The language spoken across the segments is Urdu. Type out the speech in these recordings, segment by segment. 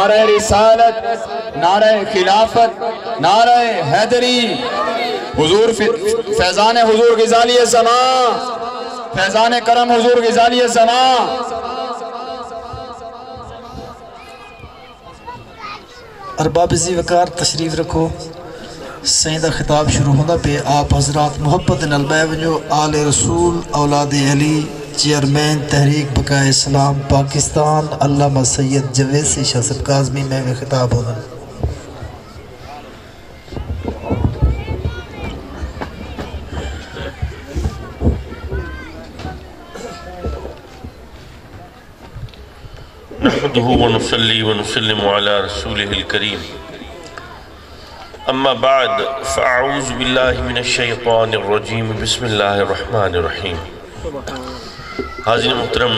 نعرہ رسالت، نعرہ خلافت، نعرہ حیدری، حضور فیضان حضور غزالی زمان، فیضان کرم حضور غزالی زمان۔ ارباب ذی وقار تشریف رکھو، سیدہ خطاب شروع ہونا پہ آپ حضرات محبت نلبے ونجو آل رسول اولاد علی چیئرمین تحریک بقائے اسلام پاکستان علامہ سید جوید سی شاہ صاحب کاظمی میں خطاب ہونا۔ نحمده ونصلي ونسلم على رسوله الكريم اما بعد فاعوذ بالله من الشیطان الرجیم بسم اللہ الرحمن الرحیم۔ حاضرین محترم،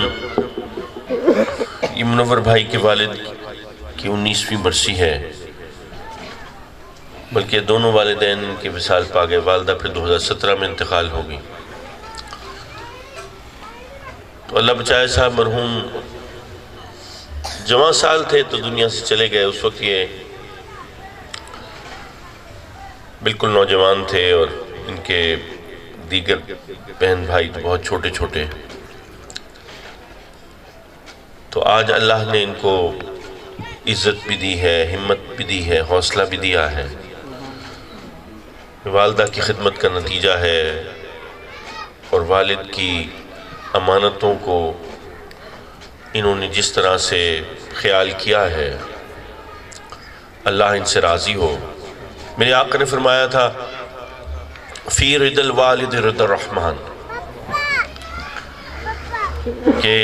یہ منور بھائی کے والد کی 19ویں برسی ہے، بلکہ دونوں والدین کے وصال پا گئے۔ والدہ پھر 2017 میں انتقال ہوگی۔ تو اللہ بچائے صاحب مرحوم جوان سال تھے تو دنیا سے چلے گئے۔ اس وقت یہ بالکل نوجوان تھے اور ان کے دیگر بہن بھائی تو بہت چھوٹے چھوٹے۔ تو آج اللہ نے ان کو عزت بھی دی ہے، ہمت بھی دی ہے، حوصلہ بھی دیا ہے۔ والدہ کی خدمت کا نتیجہ ہے اور والد کی امانتوں کو انہوں نے جس طرح سے خیال کیا ہے، اللہ ان سے راضی ہو۔ میرے آقا نے فرمایا تھا فی رضا الوالد رضا الرحمن، کہ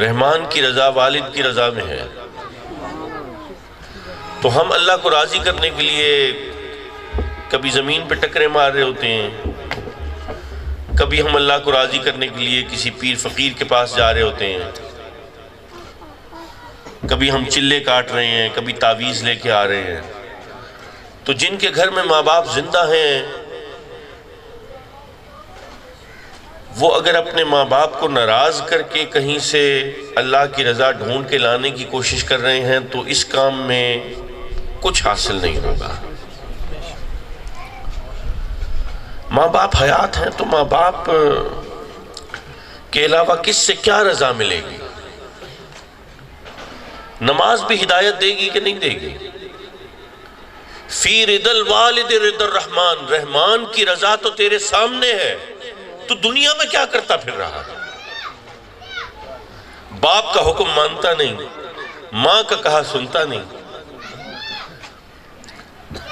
رحمان کی رضا والد کی رضا میں ہے۔ تو ہم اللہ کو راضی کرنے کے لیے کبھی زمین پہ ٹکرے مار رہے ہوتے ہیں، کبھی ہم اللہ کو راضی کرنے کے لیے کسی پیر فقیر کے پاس جا رہے ہوتے ہیں، کبھی ہم چلے کاٹ رہے ہیں، کبھی تعویذ لے کے آ رہے ہیں۔ تو جن کے گھر میں ماں باپ زندہ ہیں وہ اگر اپنے ماں باپ کو ناراض کر کے کہیں سے اللہ کی رضا ڈھونڈ کے لانے کی کوشش کر رہے ہیں تو اس کام میں کچھ حاصل نہیں ہوگا۔ ماں باپ حیات ہیں تو ماں باپ کے علاوہ کس سے کیا رضا ملے گی؟ نماز بھی ہدایت دے گی کہ نہیں دے گی؟ فی رضا الوالد رضا الرحمن، رحمان کی رضا تو تیرے سامنے ہے، تو دنیا میں کیا کرتا پھر رہا؟ باپ کا حکم مانتا نہیں، ماں کا کہا سنتا نہیں۔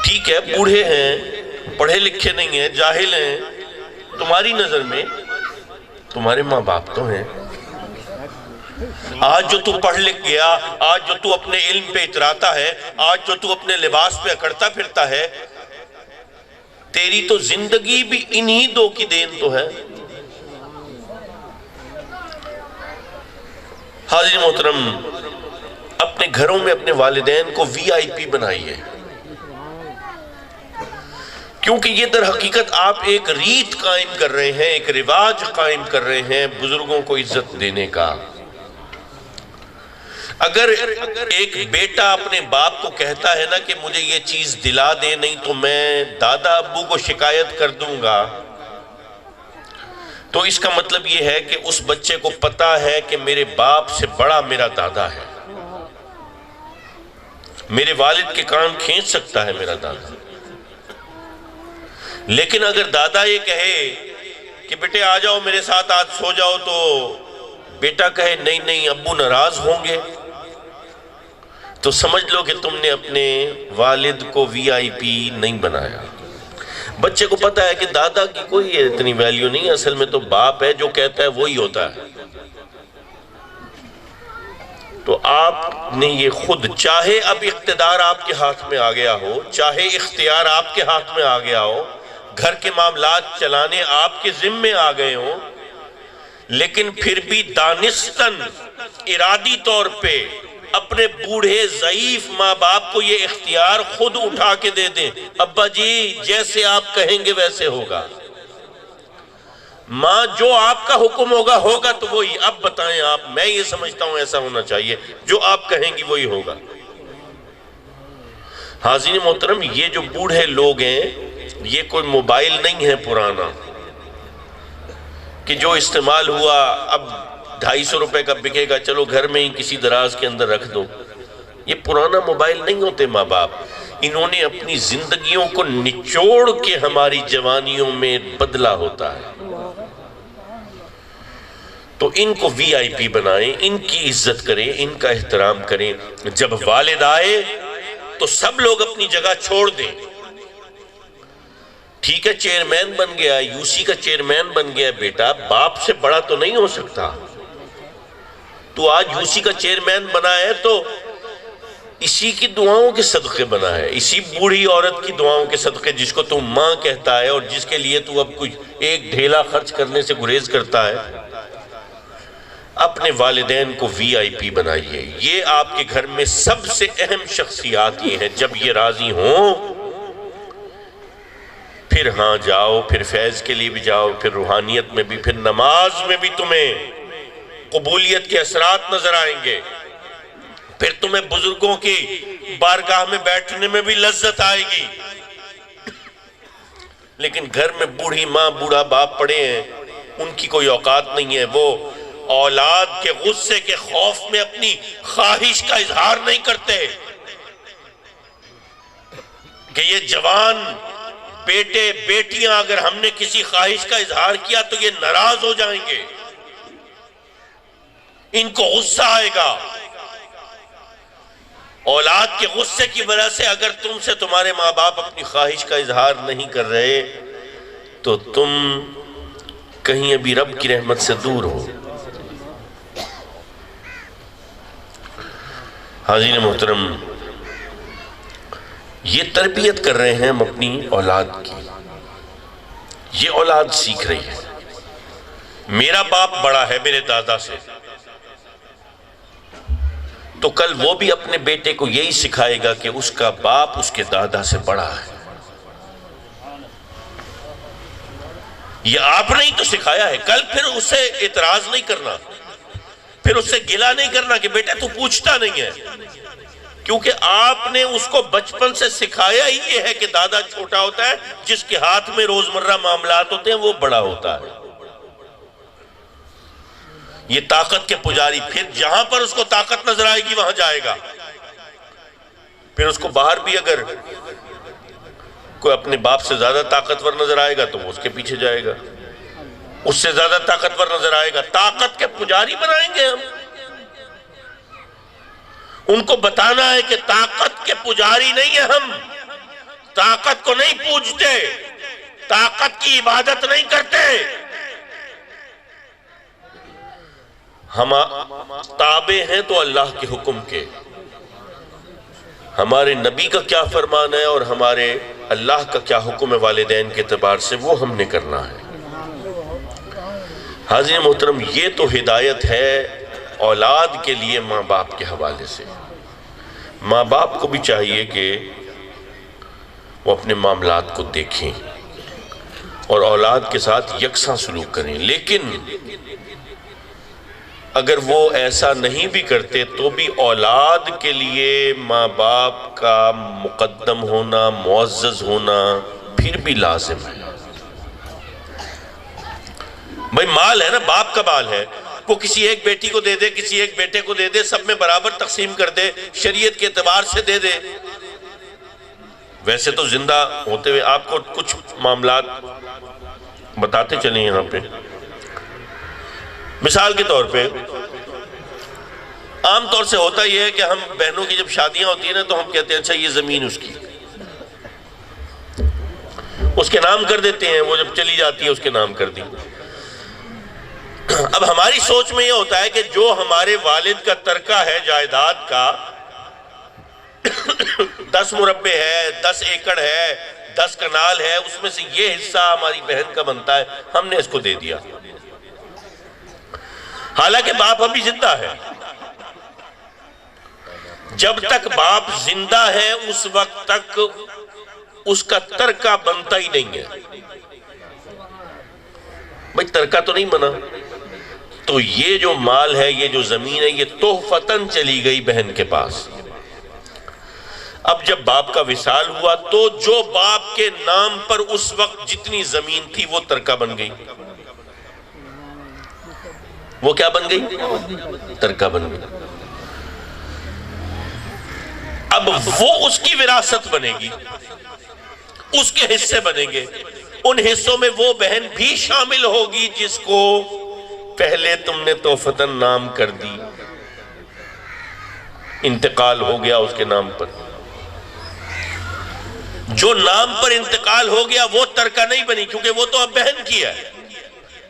ٹھیک ہے، بوڑھے ہیں، پڑھے لکھے نہیں ہیں، جاہل ہیں، تمہاری نظر میں تمہارے ماں باپ تو ہیں۔ آج جو تو پڑھ لکھ گیا، آج جو تو اپنے علم پہ اتراتا ہے، آج جو تو اپنے لباس پہ اکڑتا پھرتا ہے، تیری تو زندگی بھی انہی دو کی دین تو ہے۔ حاضرین محترم، اپنے گھروں میں اپنے والدین کو وی آئی پی بنائیے، کیونکہ یہ در حقیقت آپ ایک ریت قائم کر رہے ہیں، ایک رواج قائم کر رہے ہیں بزرگوں کو عزت دینے کا۔ اگر ایک بیٹا اپنے باپ کو کہتا ہے نا کہ مجھے یہ چیز دلا دے نہیں تو میں دادا ابو کو شکایت کر دوں گا، تو اس کا مطلب یہ ہے کہ اس بچے کو پتا ہے کہ میرے باپ سے بڑا میرا دادا ہے، میرے والد کے کان کھینچ سکتا ہے میرا دادا۔ لیکن اگر دادا یہ کہے کہ بیٹے آ جاؤ میرے ساتھ آج سو جاؤ، تو بیٹا کہے نہیں نہیں ابو ناراض ہوں گے، تو سمجھ لو کہ تم نے اپنے والد کو وی آئی پی نہیں بنایا۔ بچے کو پتا ہے کہ دادا کی کوئی اتنی ویلیو نہیں ہے، اصل میں تو باپ ہے، جو کہتا ہے وہی ہوتا ہے۔ تو آپ نے یہ خود، چاہے اب اقتدار آپ کے ہاتھ میں آ گیا ہو، چاہے اختیار آپ کے ہاتھ میں آ گیا ہو، گھر کے معاملات چلانے آپ کے ذمے آ گئے ہوں، لیکن پھر بھی دانستاً ارادی طور پہ اپنے بوڑھے ضعیف ماں باپ کو یہ اختیار خود اٹھا کے دے دیں، ابا جی جیسے آپ کہیں گے ویسے ہوگا، ماں جو آپ کا حکم ہوگا ہوگا تو وہی، اب بتائیں آپ، میں یہ سمجھتا ہوں ایسا ہونا چاہیے، جو آپ کہیں گی وہی ہوگا۔ حاضرین محترم، یہ جو بوڑھے لوگ ہیں، یہ کوئی موبائل نہیں ہے پرانا کہ جو استعمال ہوا اب 250 روپے کا بکے گا، چلو گھر میں ہی کسی دراز کے اندر رکھ دو۔ یہ پرانا موبائل نہیں ہوتے ماں باپ، انہوں نے اپنی زندگیوں کو نچوڑ کے ہماری جوانیوں میں بدلا ہوتا ہے۔ تو ان کو وی آئی پی بنائیں، ان کی عزت کریں، ان کا احترام کریں۔ جب والد آئے تو سب لوگ اپنی جگہ چھوڑ دیں۔ ٹھیک ہے، چیئرمین بن گیا، یو سی کا چیئرمین بن گیا بیٹا، باپ سے بڑا تو نہیں ہو سکتا۔ تو آج یو سی کا چیئرمین بنا ہے تو اسی کی دعاؤں کے صدقے بنا ہے، اسی بوڑھی عورت کی دعاؤں کے صدقے، جس کو تو ماں کہتا ہے اور جس کے لیے تو اب کچھ ایک ڈھیلا خرچ کرنے سے گریز کرتا ہے۔ اپنے والدین کو وی آئی پی بنائیے۔ یہ آپ کے گھر میں سب سے اہم شخصیات یہ ہیں، جب یہ راضی ہوں پھر ہاں جاؤ، پھر فیض کے لیے بھی جاؤ، پھر روحانیت میں بھی، پھر نماز میں بھی تمہیں قبولیت کے اثرات نظر آئیں گے، پھر تمہیں بزرگوں کی بارگاہ میں بیٹھنے میں بھی لذت آئے گی۔ لیکن گھر میں بوڑھی ماں بوڑھا باپ پڑے ہیں، ان کی کوئی اوقات نہیں ہے، وہ اولاد کے غصے کے خوف میں اپنی خواہش کا اظہار نہیں کرتے کہ یہ جوان بیٹے بیٹیاں اگر ہم نے کسی خواہش کا اظہار کیا تو یہ ناراض ہو جائیں گے، ان کو غصہ آئے گا۔ اولاد کے غصے کی وجہ سے اگر تم سے تمہارے ماں باپ اپنی خواہش کا اظہار نہیں کر رہے تو تم کہیں ابھی رب کی رحمت سے دور ہو۔ حاضرین محترم، یہ تربیت کر رہے ہیں ہم اپنی اولاد کی، یہ اولاد سیکھ رہی ہے۔ میرا باپ بڑا ہے میرے دادا سے، تو کل وہ بھی اپنے بیٹے کو یہی سکھائے گا کہ اس کا باپ اس کے دادا سے بڑا ہے۔ یہ آپ نے ہی تو سکھایا ہے، کل پھر اسے اعتراض نہیں کرنا، پھر اس سے گلہ نہیں کرنا کہ بیٹا تو پوچھتا نہیں ہے، کیونکہ آپ نے اس کو بچپن سے سکھایا ہی یہ ہے کہ دادا چھوٹا ہوتا ہے، جس کے ہاتھ میں روزمرہ معاملات ہوتے ہیں وہ بڑا ہوتا ہے۔ یہ طاقت کے پجاری، پھر جہاں پر اس کو طاقت نظر آئے گی وہاں جائے گا، پھر اس کو باہر بھی اگر کوئی اپنے باپ سے زیادہ طاقتور نظر آئے گا تو وہ اس کے پیچھے جائے گا، اس سے زیادہ طاقتور نظر آئے گا۔ طاقت کے پجاری بنائیں گے ہم، ان کو بتانا ہے کہ طاقت کے پجاری نہیں ہیں ہم، طاقت کو نہیں پوجتے، طاقت کی عبادت نہیں کرتے، ہم تابع ہیں تو اللہ کے حکم کے، ہمارے نبی کا کیا فرمان ہے اور ہمارے اللہ کا کیا حکم ہے والدین کے اعتبار سے، وہ ہم نے کرنا ہے۔ حاضرین محترم، یہ تو ہدایت ہے اولاد کے لیے ماں باپ کے حوالے سے۔ ماں باپ کو بھی چاہیے کہ وہ اپنے معاملات کو دیکھیں اور اولاد کے ساتھ یکساں سلوک کریں، لیکن اگر وہ ایسا نہیں بھی کرتے تو بھی اولاد کے لیے ماں باپ کا مقدم ہونا، معزز ہونا پھر بھی لازم ہے۔ بھئی مال ہے نا، باپ کا مال ہے، وہ کسی ایک بیٹی کو دے دے، کسی ایک بیٹے کو دے دے، سب میں برابر تقسیم کر دے، شریعت کے اعتبار سے دے دے۔ ویسے تو زندہ ہوتے ہوئے آپ کو کچھ معاملات بتاتے چلیں یہاں پہ۔ مثال کے طور پہ عام طور سے ہوتا یہ ہے کہ ہم بہنوں کی جب شادیاں ہوتی ہیں نا تو ہم کہتے ہیں اچھا یہ زمین اس کی، اس کے نام کر دیتے ہیں، وہ جب چلی جاتی ہے اس کے نام کر دی۔ اب ہماری سوچ میں یہ ہوتا ہے کہ جو ہمارے والد کا ترکہ ہے جائیداد کا 10 مربع ہے، 10 ایکڑ ہے، 10 کنال ہے، اس میں سے یہ حصہ ہماری بہن کا بنتا ہے، ہم نے اس کو دے دیا، حالانکہ باپ ابھی زندہ ہے۔ جب تک باپ زندہ ہے اس وقت تک اس کا ترکہ بنتا ہی نہیں ہے۔ بھئی ترکہ تو نہیں بنا، تو یہ جو مال ہے، یہ جو زمین ہے، یہ تحفتاً چلی گئی بہن کے پاس۔ اب جب باپ کا وصال ہوا تو جو باپ کے نام پر اس وقت جتنی زمین تھی وہ ترکہ بن گئی. وہ کیا بن گئی؟ ترکہ بن گئی. اب وہ اس کی وراثت بنے گی، اس کے حصے بنیں گے. ان حصوں میں وہ بہن بھی شامل ہوگی جس کو پہلے تم نے توفتاً نام کر دی، انتقال ہو گیا اس کے نام پر. جو نام پر انتقال ہو گیا وہ ترکہ نہیں بنی، کیونکہ وہ تو اب بہن کی ہے،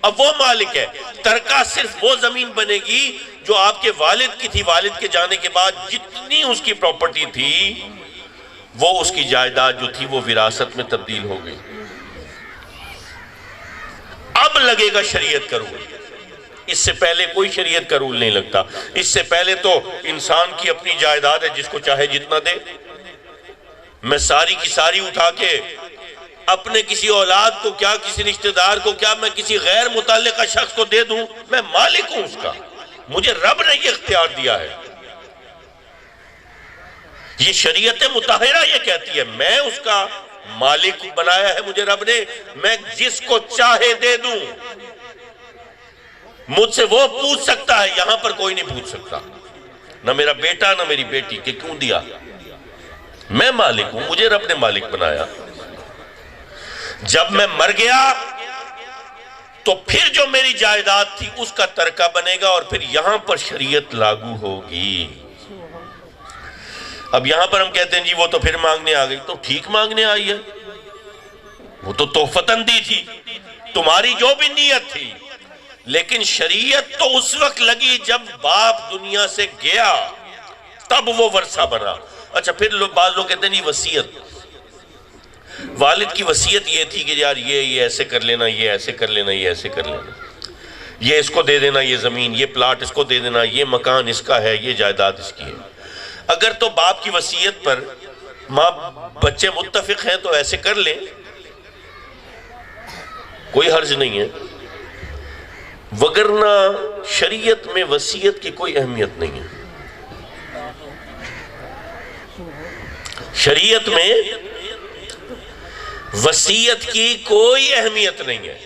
اب وہ مالک ہے. ترکہ صرف وہ زمین بنے گی جو آپ کے والد کی تھی. والد کے جانے کے بعد جتنی اس کی پراپرٹی تھی وہ اس کی جائیداد جو تھی وہ وراثت میں تبدیل ہو گئی. اب لگے گا شریعت کا رول. اس سے پہلے کوئی شریعت کا رول نہیں لگتا. اس سے پہلے تو انسان کی اپنی جائیداد ہے، جس کو چاہے جتنا دے. میں ساری کی ساری اٹھا کے اپنے کسی اولاد کو کیا، کسی رشتہ دار کو کیا، میں کسی غیر متعلقہ شخص کو دے دوں، میں مالک ہوں اس کا. مجھے رب نے یہ اختیار دیا ہے. یہ شریعت مطہرہ یہ کہتی ہے میں اس کا مالک بنایا ہے مجھے رب نے، میں جس کو چاہے دے دوں. مجھ سے وہ پوچھ سکتا ہے، یہاں پر کوئی نہیں پوچھ سکتا، نہ میرا بیٹا نہ میری بیٹی کہ کیوں دیا. میں مالک ہوں، مجھے رب نے مالک بنایا. جب میں مر گیا تو پھر جو میری جائیداد تھی اس کا ترکہ بنے گا اور پھر یہاں پر شریعت لاگو ہوگی. اب یہاں پر ہم کہتے ہیں جی وہ تو پھر مانگنے آ گئی. تو ٹھیک مانگنے آئی ہے، وہ تو تحفتاً دی تھی، تمہاری جو بھی نیت تھی. لیکن شریعت تو اس وقت لگی جب باپ دنیا سے گیا، تب وہ ورثہ بنا. اچھا پھر بعض لوگ کہتے ہیں نہیں وصیت، والد کی وصیت یہ تھی کہ یار یہ ایسے کر لینا، یہ ایسے کر لینا، یہ ایسے کر لینا، یہ اس کو دے دینا، یہ زمین، یہ پلاٹ اس کو دے دینا، یہ مکان اس کا ہے، یہ جائیداد اس کی ہے. اگر تو باپ کی وصیت پر ماں بچے متفق ہیں تو ایسے کر لیں، کوئی حرج نہیں ہے. وگرنہ شریعت میں وصیت کی کوئی اہمیت نہیں ہے. شریعت میں وصیت کی کوئی اہمیت نہیں ہے.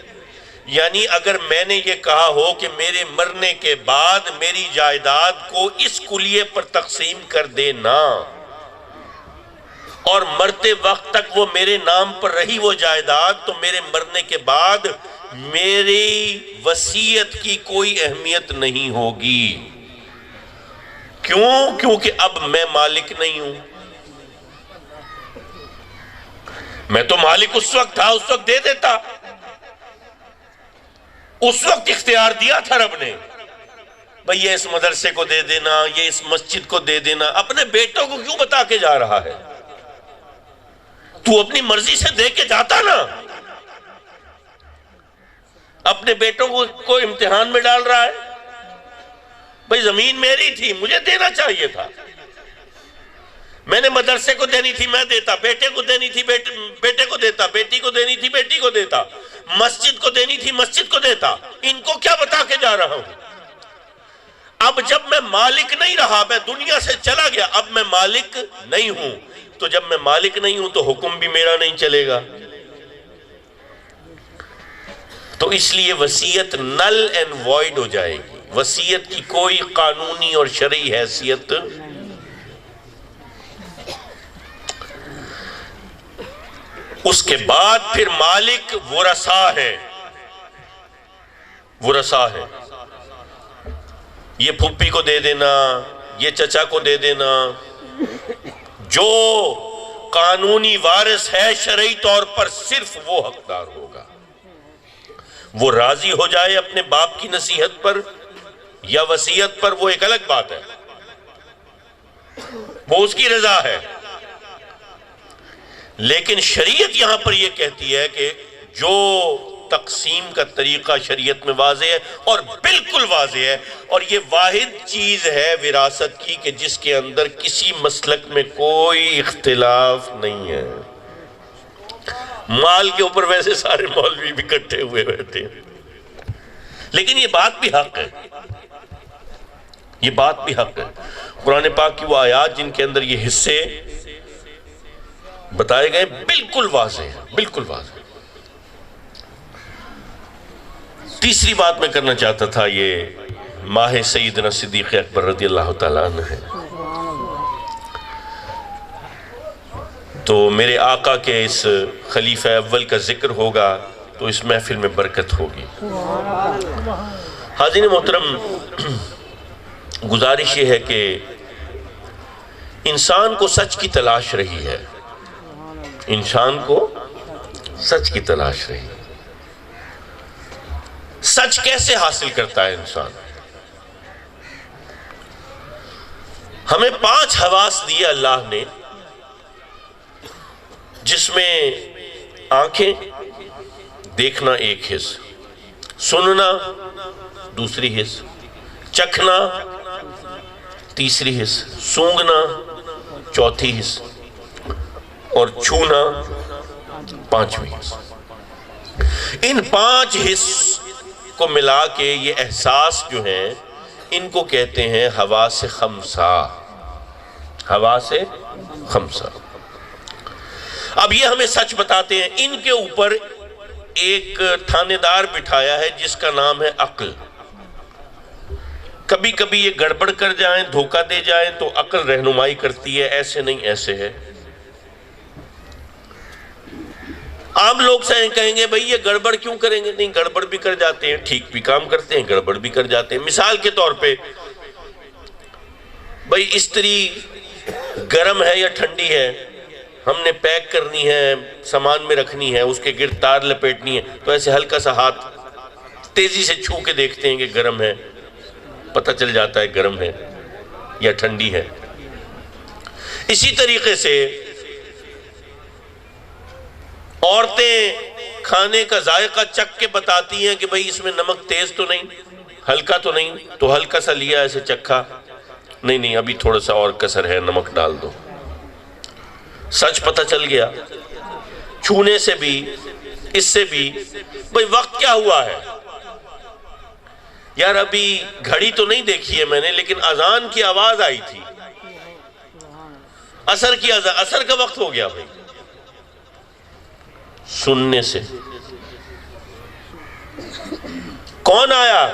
یعنی اگر میں نے یہ کہا ہو کہ میرے مرنے کے بعد میری جائیداد کو اس کلیے پر تقسیم کر دینا اور مرتے وقت تک وہ میرے نام پر رہی وہ جائیداد، تو میرے مرنے کے بعد میری وصیت کی کوئی اہمیت نہیں ہوگی. کیوں؟ کیونکہ اب میں مالک نہیں ہوں. میں تو مالک اس وقت تھا، اس وقت دے دیتا، اس وقت اختیار دیا تھا رب نے، بھئی یہ اس مدرسے کو دے دینا، یہ اس مسجد کو دے دینا. اپنے بیٹوں کو کیوں بتا کے جا رہا ہے؟ تو اپنی مرضی سے دے کے جاتا نا. اپنے بیٹوں کو امتحان میں ڈال رہا ہے. بھئی زمین میری تھی، مجھے دینا چاہیے تھا. میں نے مدرسے کو دینی تھی میں دیتا، بیٹے کو دینی تھی بیٹے کو دیتا، بیٹی کو دینی تھی بیٹی کو دیتا، مسجد کو دینی تھی مسجد کو دیتا. ان کو کیا بتا کے جا رہا ہوں؟ اب جب میں مالک نہیں رہا، میں دنیا سے چلا گیا، اب میں مالک نہیں ہوں. تو جب میں مالک نہیں ہوں تو حکم بھی میرا نہیں چلے گا. تو اس لیے وصیت نل اینڈ وائڈ ہو جائے گی. وصیت کی کوئی قانونی اور شرعی حیثیت. اس کے بعد پھر مالک ورثاء ہے. ورثاء ہے، یہ پھپھی کو دے دینا، یہ چچا کو دے دینا. جو قانونی وارث ہے شرعی طور پر صرف وہ حقدار ہوگا. وہ راضی ہو جائے اپنے باپ کی نصیحت پر یا وصیت پر، وہ ایک الگ بات ہے، وہ اس کی رضا ہے. لیکن شریعت یہاں پر یہ کہتی ہے کہ جو تقسیم کا طریقہ شریعت میں واضح ہے اور بالکل واضح ہے، اور یہ واحد چیز ہے وراثت کی کہ جس کے اندر کسی مسلک میں کوئی اختلاف نہیں ہے. مال کے اوپر ویسے سارے مولوی بھی اکٹھے ہوئے رہتے ہیں، لیکن یہ بات بھی حق ہے، یہ بات بھی حق ہے. قرآن پاک کی وہ آیات جن کے اندر یہ حصے بتائے گئے بالکل واضح ہے، بالکل واضح۔ تیسری بات میں کرنا چاہتا تھا، یہ ماہ سیدنا صدیق اکبر رضی اللہ تعالیٰ عنہ ہے۔ تو میرے آقا کے اس خلیفہ اول کا ذکر ہوگا تو اس محفل میں برکت ہوگی۔ حاضرین محترم، گزارش یہ ہے کہ انسان کو سچ کی تلاش رہی ہے، انسان کو سچ کی تلاش رہی ہے۔ سچ کیسے حاصل کرتا ہے انسان؟ ہمیں 5 حواس دیے اللہ نے، جس میں آنکھیں، دیکھنا ایک حص، سننا دوسری حص، چکھنا تیسری حص، سونگنا چوتھی حص اور چھونا 5ویں حص۔ ان 5 حص کو ملا کے یہ احساس جو ہیں ان کو کہتے ہیں حواس خمسہ، حواس خمسہ۔ اب یہ ہمیں سچ بتاتے ہیں، ان کے اوپر ایک تھانے دار بٹھایا ہے جس کا نام ہے عقل۔ کبھی کبھی یہ گڑبڑ کر جائیں، دھوکہ دے جائیں تو عقل رہنمائی کرتی ہے، ایسے نہیں ایسے ہے۔ عام لوگ سے کہیں گے بھئی یہ گڑبڑ کیوں کریں گے؟ نہیں، گڑبڑ بھی کر جاتے ہیں، ٹھیک بھی کام کرتے ہیں، گڑبڑ بھی کر جاتے ہیں۔ مثال کے طور پہ بھئی استری گرم ہے یا ٹھنڈی ہے، ہم نے پیک کرنی ہے، سامان میں رکھنی ہے، اس کے گرد تار لپیٹنی ہے، تو ایسے ہلکا سا ہاتھ تیزی سے چھو کے دیکھتے ہیں کہ گرم ہے، پتہ چل جاتا ہے گرم ہے یا ٹھنڈی ہے۔ اسی طریقے سے عورتیں کھانے کا ذائقہ چکھ کے بتاتی ہیں کہ بھئی اس میں نمک تیز تو نہیں، ہلکا تو نہیں، تو ہلکا سا لیا ایسے چکھا، نہیں ابھی تھوڑا سا اور کسر ہے، نمک ڈال دو۔ سچ پتہ چل گیا۔ چھونے سے بھی، اس سے بھی، بھئی وقت کیا ہوا ہے؟ یار ابھی گھڑی تو نہیں دیکھی ہے میں نے، لیکن اذان کی آواز آئی تھی، عصر کی اذان، عصر کا وقت ہو گیا بھئی۔ سننے سے کون آیا؟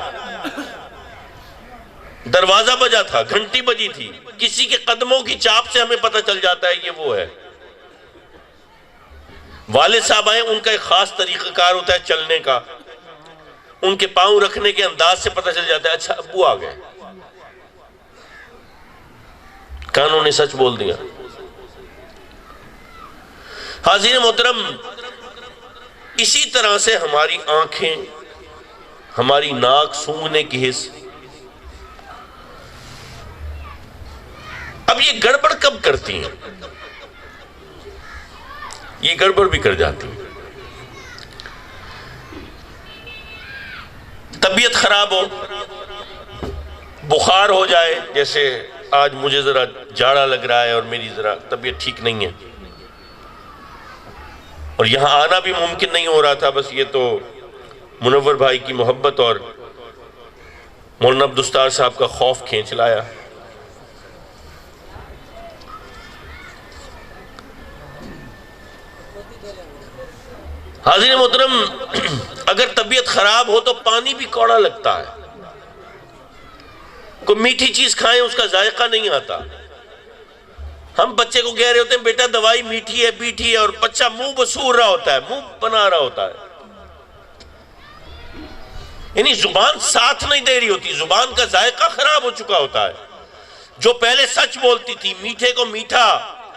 دروازہ بجا تھا، گھنٹی بجی تھی، کسی کے قدموں کی چاپ سے ہمیں پتہ چل جاتا ہے یہ وہ ہے۔ والد صاحب آئے، ان کا ایک خاص طریقہ کار ہوتا ہے چلنے کا، ان کے پاؤں رکھنے کے انداز سے پتہ چل جاتا ہے اچھا ابو آ گئے، کانوں نے سچ بول دیا۔ حاضرین محترم، اسی طرح سے ہماری آنکھیں، ہماری ناک سونگھنے کی حص، اب یہ گڑبڑ کب کرتی ہیں؟ یہ گڑبڑ بھی کر جاتی ہیں۔ طبیعت خراب ہو، بخار ہو جائے، جیسے آج مجھے ذرا جاڑا لگ رہا ہے اور میری ذرا طبیعت ٹھیک نہیں ہے، اور یہاں آنا بھی ممکن نہیں ہو رہا تھا، بس یہ تو منور بھائی کی محبت اور مولانا عبدالستار صاحب کا خوف کھینچ لایا۔ حاضرین محترم، اگر طبیعت خراب ہو تو پانی بھی کوڑا لگتا ہے، کوئی میٹھی چیز کھائیں اس کا ذائقہ نہیں آتا۔ ہم بچے کو کہہ رہے ہوتے ہیں بیٹا دوائی میٹھی ہے بیٹھی ہے، اور بچہ منہ بسور رہا ہوتا ہے، منہ بنا رہا ہوتا ہے، یعنی زبان ساتھ نہیں دے رہی ہوتی، زبان کا ذائقہ خراب ہو چکا ہوتا ہے۔ جو پہلے سچ بولتی تھی، میٹھے کو میٹھا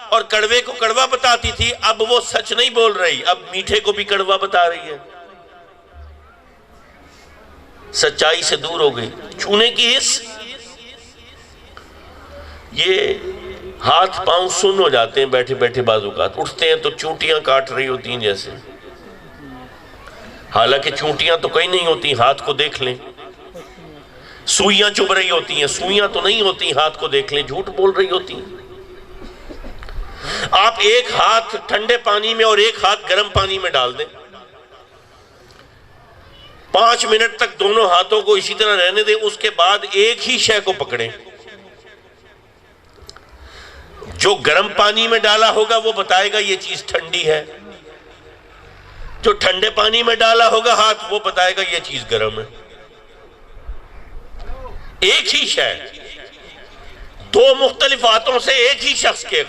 اور کڑوے کو کڑوا بتاتی تھی، اب وہ سچ نہیں بول رہی، اب میٹھے کو بھی کڑوا بتا رہی ہے، سچائی سے دور ہو گئی۔ چھونے کی حص، یہ ہاتھ پاؤں سن ہو جاتے ہیں بیٹھے بیٹھے، بعض اوقات اٹھتے ہیں تو چونٹیاں کاٹ رہی ہوتی ہیں جیسے، حالانکہ چونٹیاں تو کہیں نہیں ہوتی، ہاتھ کو دیکھ لیں۔ سوئیاں چبھ رہی ہوتی ہیں، سوئیاں تو نہیں ہوتی، ہاتھ کو دیکھ لیں، جھوٹ بول رہی ہوتی ہیں۔ آپ ایک ہاتھ ٹھنڈے پانی میں اور ایک ہاتھ گرم پانی میں ڈال دیں، 5 منٹ تک دونوں ہاتھوں کو اسی طرح رہنے دیں، اس کے بعد ایک ہی شے کو پکڑیں، جو گرم پانی میں ڈالا ہوگا وہ بتائے گا یہ چیز ٹھنڈی ہے، جو ٹھنڈے پانی میں ڈالا ہوگا ہاتھ وہ بتائے گا یہ چیز گرم ہے۔ ایک ہی شے دو مختلف ہاتھوں سے ایک ہی شخص کے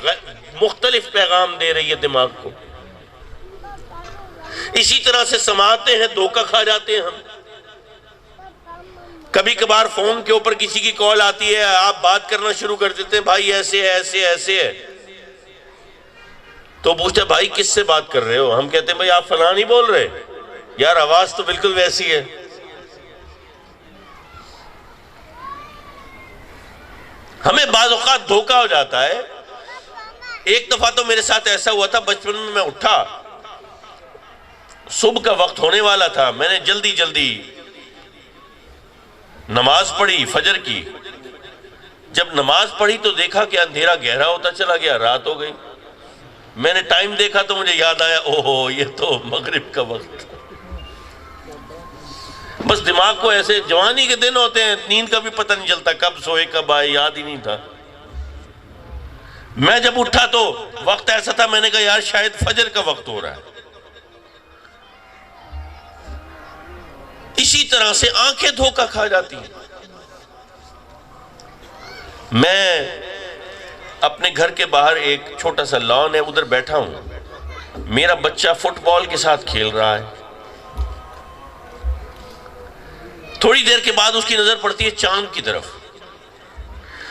مختلف پیغام دے رہی ہے دماغ کو۔ اسی طرح سے سماعتیں ہیں، دھوکہ کھا جاتے ہیں ہم۔ کبھی کبھار فون کے اوپر کسی کی کال آتی ہے، آپ بات کرنا شروع کر دیتے ہیں، بھائی ایسے ہے ایسے ایسے ہے، تو پوچھتے ہیں بھائی کس سے بات کر رہے ہو؟ ہم کہتے ہیں بھائی آپ فلاں نہیں بول رہے، یار آواز تو بالکل ویسی ہے۔ ہمیں بعض اوقات دھوکہ ہو جاتا ہے۔ ایک دفعہ تو میرے ساتھ ایسا ہوا تھا، بچپن میں اٹھا، صبح کا وقت ہونے والا تھا، میں نے جلدی جلدی نماز پڑھی فجر کی۔ جب نماز پڑھی تو دیکھا کہ اندھیرا گہرا ہوتا چلا گیا، رات ہو گئی۔ میں نے ٹائم دیکھا تو مجھے یاد آیا، اوہو یہ تو مغرب کا وقت۔ بس دماغ کو ایسے، جوانی کے دن ہوتے ہیں، نیند کا بھی پتہ نہیں چلتا، کب سوئے کب آئے یاد ہی نہیں تھا۔ میں جب اٹھا تو وقت ایسا تھا، میں نے کہا یار شاید فجر کا وقت ہو رہا ہے۔ اسی طرح سے آنکھیں دھوکہ کھا جاتی ہیں۔ میں اپنے گھر کے باہر ایک چھوٹا سا لان ہے، ادھر بیٹھا ہوں، میرا بچہ فٹ بال کے ساتھ کھیل رہا ہے۔ تھوڑی دیر کے بعد اس کی نظر پڑتی ہے چاند کی طرف،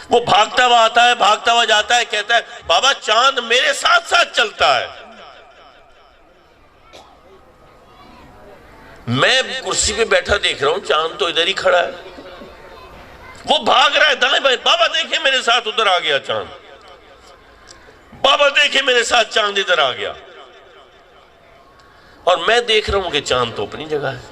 وہ بھاگتا ہوا آتا ہے، بھاگتا ہوا جاتا ہے، کہتا ہے بابا چاند میرے ساتھ ساتھ چلتا ہے۔ میں کرسی پہ بیٹھا دیکھ رہا ہوں، چاند تو ادھر ہی کھڑا ہے، وہ بھاگ رہا ہے دائیں بائیں، بابا دیکھیں میرے ساتھ ادھر آ گیا چاند، بابا دیکھیں میرے ساتھ چاند ادھر آ گیا۔ اور میں دیکھ رہا ہوں کہ چاند تو اپنی جگہ ہے۔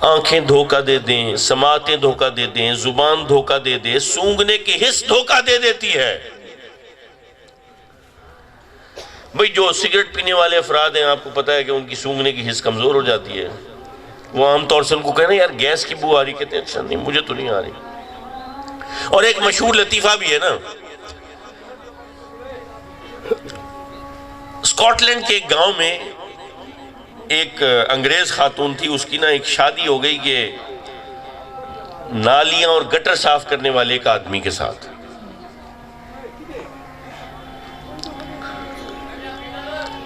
آنکھیں دھوکہ دے دیں، سماعتیں دھوکہ دے دیں، زبان دھوکہ دے دے، سونگھنے کی حس دھوکہ دے دیتی ہے۔ بھئی جو سگریٹ پینے والے افراد ہیں، آپ کو پتا ہے کہ ان کی سونگھنے کی حس کمزور ہو جاتی ہے۔ وہ عام طور سے ان کو کہنا یار گیس کی بو آ رہی، کہتے ہیں اچھا نہیں مجھے تو نہیں آ رہی۔ اور ایک مشہور لطیفہ بھی ہے نا، اسکاٹ لینڈ کے ایک گاؤں میں ایک انگریز خاتون تھی، اس کی نا ایک شادی ہو گئی کہ نالیاں اور گٹر صاف کرنے والے ایک آدمی کے ساتھ۔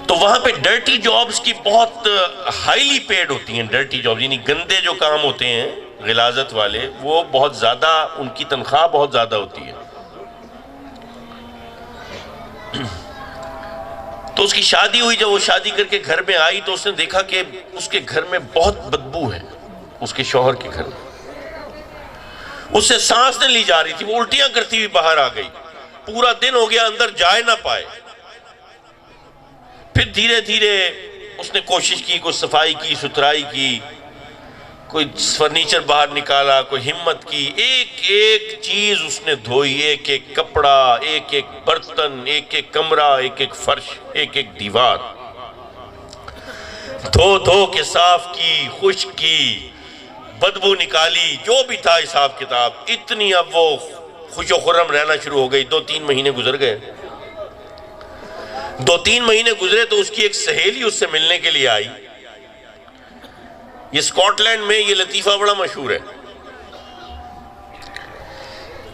تو وہاں پہ ڈرٹی جابز کی بہت ہائیلی پیڈ ہوتی ہیں، ڈرٹی جابز یعنی گندے جو کام ہوتے ہیں غلاظت والے، وہ بہت زیادہ، ان کی تنخواہ بہت زیادہ ہوتی ہے۔ تو اس کی شادی ہوئی، جب وہ شادی کر کے گھر میں آئی تو اس نے دیکھا کہ اس کے گھر میں بہت بدبو ہے، اس کے شوہر کے گھر میں۔ اس سے سانس نہیں لی جا رہی تھی، وہ الٹیاں کرتی ہوئی باہر آ گئی، پورا دن ہو گیا اندر جائے نہ پائے۔ پھر دھیرے دھیرے اس نے کوشش کی، کوئی صفائی کی، ستھرائی کی، کوئی فرنیچر باہر نکالا، کوئی ہمت کی، ایک ایک چیز اس نے دھوئی، ایک ایک کپڑا، ایک ایک برتن، ایک ایک کمرہ، ایک ایک فرش، ایک ایک دیوار دھو دھو کے صاف کی، خشک کی، بدبو نکالی، جو بھی تھا حساب کتاب۔ اتنی اب وہ خوش و خرم رہنا شروع ہو گئی۔ 2-3 مہینے گزر گئے، 2-3 مہینے گزرے تو اس کی ایک سہیلی اس سے ملنے کے لیے آئی۔ یہ اسکاٹ لینڈ میں یہ لطیفہ بڑا مشہور ہے۔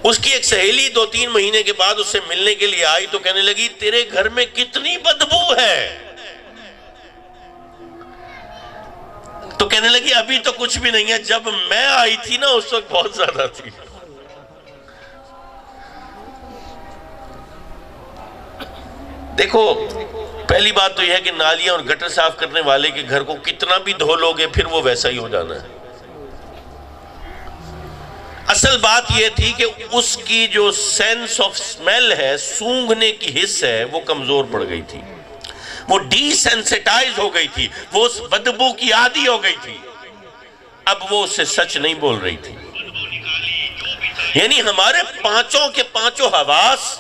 اس کی ایک سہیلی 2-3 مہینے کے بعد اس سے ملنے کے لیے آئی تو کہنے لگی تیرے گھر میں کتنی بدبو ہے؟ تو کہنے لگی ابھی تو کچھ بھی نہیں ہے، جب میں آئی تھی نا اس وقت بہت زیادہ تھی۔ دیکھو پہلی بات تو یہ ہے کہ نالیاں اور گٹر صاف کرنے والے کے گھر کو کتنا بھی دھو لو گے پھر وہ ویسا ہی ہو جانا ہے۔ اصل بات یہ تھی کہ اس کی جو سینس آف سمیل ہے، سونگھنے کی حس ہے، وہ کمزور پڑ گئی تھی، وہ ڈی سینسیٹائز ہو گئی تھی، وہ اس بدبو کی عادی ہو گئی تھی۔ اب وہ اس سے سچ نہیں بول رہی تھی۔ یعنی ہمارے پانچوں کے پانچوں حواس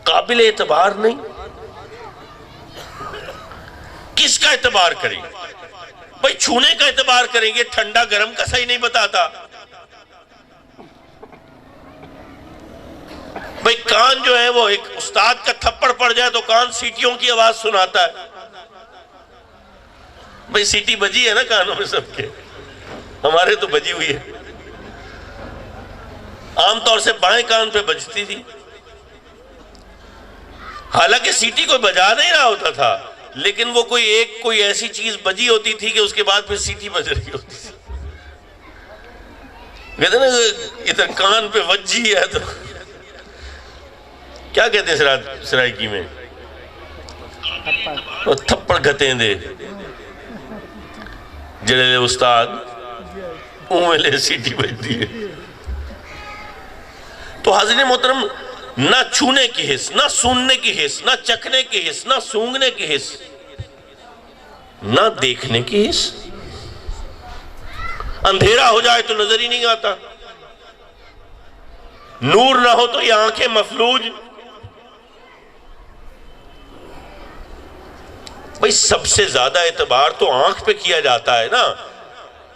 قابل اعتبار نہیں۔ کس کا اعتبار کریں؟ بھئی چھونے کا اعتبار کریں گے، ٹھنڈا گرم کا صحیح نہیں بتاتا۔ کان جو ہے وہ ایک استاد کا تھپڑ پڑ جائے تو کان سیٹیوں کی آواز سناتا ہے. بھئی سیٹی بجی ہے نا کانوں میں سب کے, ہمارے تو بجی ہوئی ہے. عام طور سے بائیں کان پہ بجتی تھی, حالانکہ سیٹی کوئی بجا نہیں رہا ہوتا تھا, لیکن وہ کوئی ایسی چیز بجی ہوتی تھی کہ اس کے بعد پھر سیٹی بج رہی ہوتی تھی. کہتے نا ادھر کان پہ وجی ہے تو کیا کہتے ہیں سرائکی میں, تھپڑ گھتیں دے جڑے استاد اوے سیٹی بجتی ہے. تو حاضرین محترم, نہ چھونے کی حس, نہ سننے کی حس, نہ چکھنے کی حس, نہ سونگنے کی حس, نہ دیکھنے کی حس. اندھیرا ہو جائے تو نظر ہی نہیں آتا, نور نہ ہو تو یہ آنکھیں مفلوج. بھئی سب سے زیادہ اعتبار تو آنکھ پہ کیا جاتا ہے نا.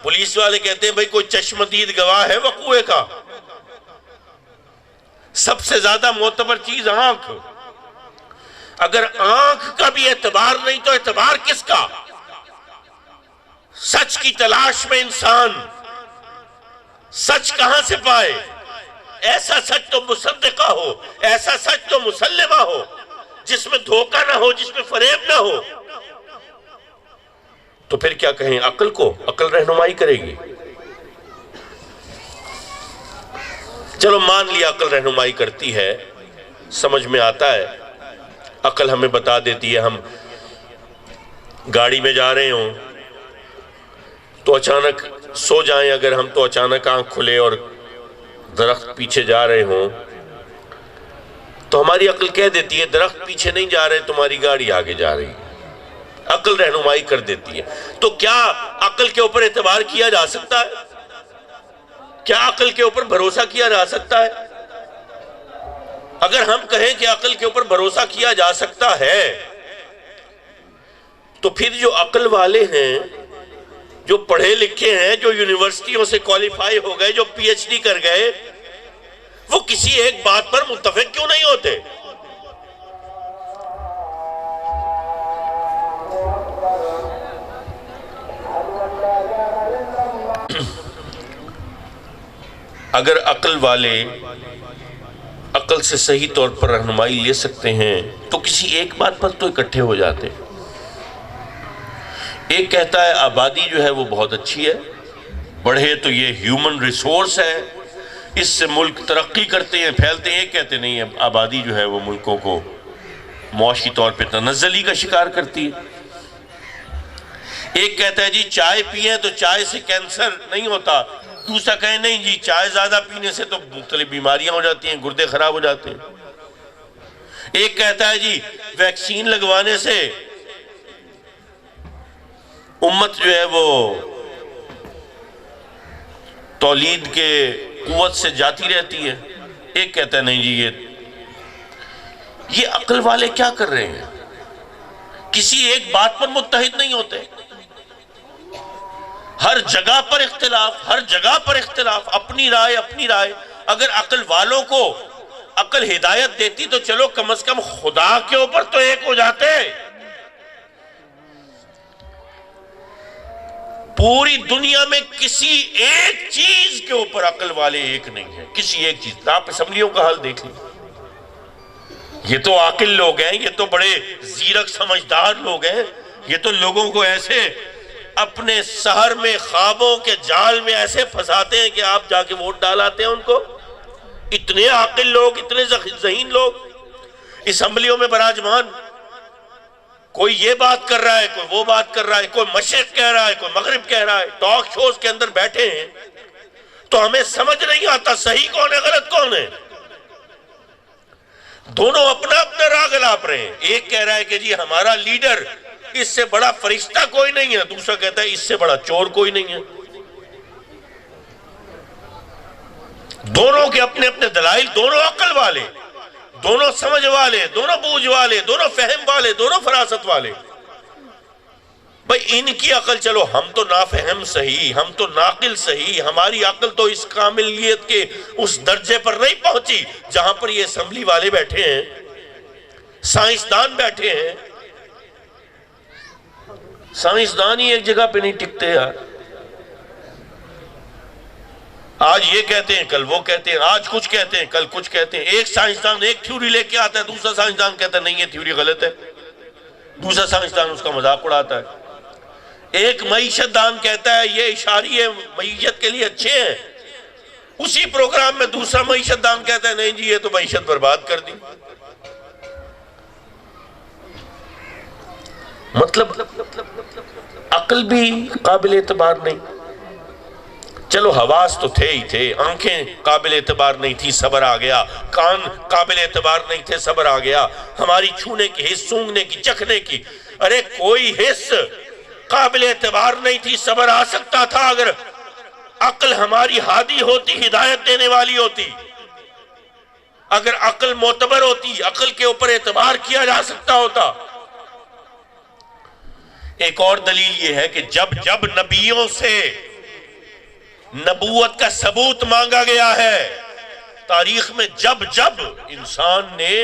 پولیس والے کہتے ہیں بھئی کوئی چشمدید گواہ ہے وقوعے کا, سب سے زیادہ معتبر چیز آنکھ. اگر آنکھ کا بھی اعتبار نہیں تو اعتبار کس کا؟ سچ کی تلاش میں انسان سچ کہاں سے پائے؟ ایسا سچ تو مصدقہ ہو, ایسا سچ تو مسلمہ ہو, جس میں دھوکہ نہ ہو, جس میں فریب نہ ہو. تو پھر کیا کہیں عقل کو؟ عقل رہنمائی کرے گی. چلو مان لیا عقل رہنمائی کرتی ہے, سمجھ میں آتا ہے, عقل ہمیں بتا دیتی ہے. ہم گاڑی میں جا رہے ہوں تو اچانک سو جائیں اگر ہم, تو اچانک آنکھ کھلے اور درخت پیچھے جا رہے ہوں تو ہماری عقل کہہ دیتی ہے درخت پیچھے نہیں جا رہے, تمہاری گاڑی آگے جا رہی. عقل رہنمائی کر دیتی ہے. تو کیا عقل کے اوپر اعتبار کیا جا سکتا ہے؟ کیا عقل کے اوپر بھروسہ کیا جا سکتا ہے؟ اگر ہم کہیں کہ عقل کے اوپر بھروسہ کیا جا سکتا ہے تو پھر جو عقل والے ہیں, جو پڑھے لکھے ہیں, جو یونیورسٹیوں سے کوالیفائی ہو گئے, جو پی ایچ ڈی کر گئے, وہ کسی ایک بات پر متفق کیوں نہیں ہوتے؟ اگر عقل والے عقل سے صحیح طور پر رہنمائی لے سکتے ہیں تو کسی ایک بات پر تو اکٹھے ہو جاتے. ایک کہتا ہے آبادی جو ہے وہ بہت اچھی ہے, بڑھے تو یہ ہیومن ریسورس ہے, اس سے ملک ترقی کرتے ہیں, پھیلتے ہیں. ایک کہتے نہیں ہے, آبادی جو ہے وہ ملکوں کو معاشی طور پہ تنزلی کا شکار کرتی ہے. ایک کہتا ہے جی چائے پیئیں تو چائے سے کینسر نہیں ہوتا, دوسرا کہے نہیں جی چائے زیادہ پینے سے تو مختلف بیماریاں ہو جاتی ہیں, گردے خراب ہو جاتے ہیں. ایک کہتا ہے جی ویکسین لگوانے سے امت جو ہے وہ تولید کے قوت سے جاتی رہتی ہے. ایک کہتا ہے نہیں جی یہ عقل والے کیا کر رہے ہیں, کسی ایک بات پر متحد نہیں ہوتے, ہر جگہ پر اختلاف, ہر جگہ پر اختلاف, اپنی رائے اپنی رائے. اگر عقل والوں کو عقل ہدایت دیتی تو چلو کم از کم خدا کے اوپر تو ایک ہو جاتے. پوری دنیا میں کسی ایک چیز کے اوپر عقل والے ایک نہیں ہیں, کسی ایک چیز. آپ اسمبلیوں کا حال دیکھ لیں, یہ تو عاقل لوگ ہیں, یہ تو بڑے زیرک سمجھدار لوگ ہیں, یہ تو لوگوں کو ایسے اپنے سحر میں خوابوں کے جال میں ایسے پھنساتے ہیں کہ آپ جا کے ووٹ ڈالاتے ہیں ان کو. اتنے عاقل لوگ, اتنے ذہین لوگ اسمبلیوں میں براجمان, کوئی یہ بات کر رہا ہے, کوئی وہ بات کر رہا ہے, کوئی مشرق کہہ رہا ہے, کوئی مغرب کہہ رہا ہے, ٹاک شوز کے اندر بیٹھے ہیں تو ہمیں سمجھ نہیں آتا صحیح کون ہے غلط کون ہے. دونوں اپنا اپنا راگ الاپ رہے ہیں. ایک کہہ رہا ہے کہ جی ہمارا لیڈر اس سے بڑا فرشتہ کوئی نہیں ہے, دوسرا کہتا ہے اس سے بڑا چور کوئی نہیں ہے. دونوں کے اپنے اپنے دلائل, دونوں عقل والے, دونوں سمجھ والے, دونوں بوجھ والے, دونوں فہم والے, دونوں فراست والے. بھئی ان کی عقل، چلو ہم تو نافہم صحیح، ہم تو ناقل صحیح، ہماری عقل تو اس کاملیت کے اس درجے پر نہیں پہنچی جہاں پر یہ اسمبلی والے بیٹھے ہیں، سائنسدان بیٹھے ہیں۔ سائنسدان ہی ایک جگہ پہ نہیں ٹکتے یار، آج یہ کہتے ہیں کل وہ کہتے ہیں، آج کچھ کہتے ہیں کل کچھ کہتے ہیں۔ ایک سائنسدان ایک تھیوری لے کے آتا ہے، دوسرا سائنسدان کہتا ہے نہیں یہ تھیوری غلط ہے، دوسرا سائنسدان اس کا مذاق اڑاتا ہے۔ ایک معیشت دان کہتا ہے یہ اشاریے معیشت کے لیے اچھے ہیں، اسی پروگرام میں دوسرا معیشت دان کہتا ہے نہیں جی یہ تو معیشت برباد کر دی۔ مطلب عقل بھی قابل اعتبار نہیں۔ چلو حواس تو تھے ہی تھے، آنکھیں قابل اعتبار نہیں تھی، صبر آ گیا، کان قابل اعتبار نہیں تھے، صبر آ گیا، ہماری چھونے کی حس، سونگنے کی، چکھنے کی، ارے کوئی حس قابل اعتبار نہیں تھی، صبر آ سکتا تھا اگر عقل ہماری ہادی ہوتی، ہدایت دینے والی ہوتی، اگر عقل معتبر ہوتی، عقل کے اوپر اعتبار کیا جا سکتا ہوتا۔ ایک اور دلیل یہ ہے کہ جب جب نبیوں سے نبوت کا ثبوت مانگا گیا ہے، تاریخ میں جب جب انسان نے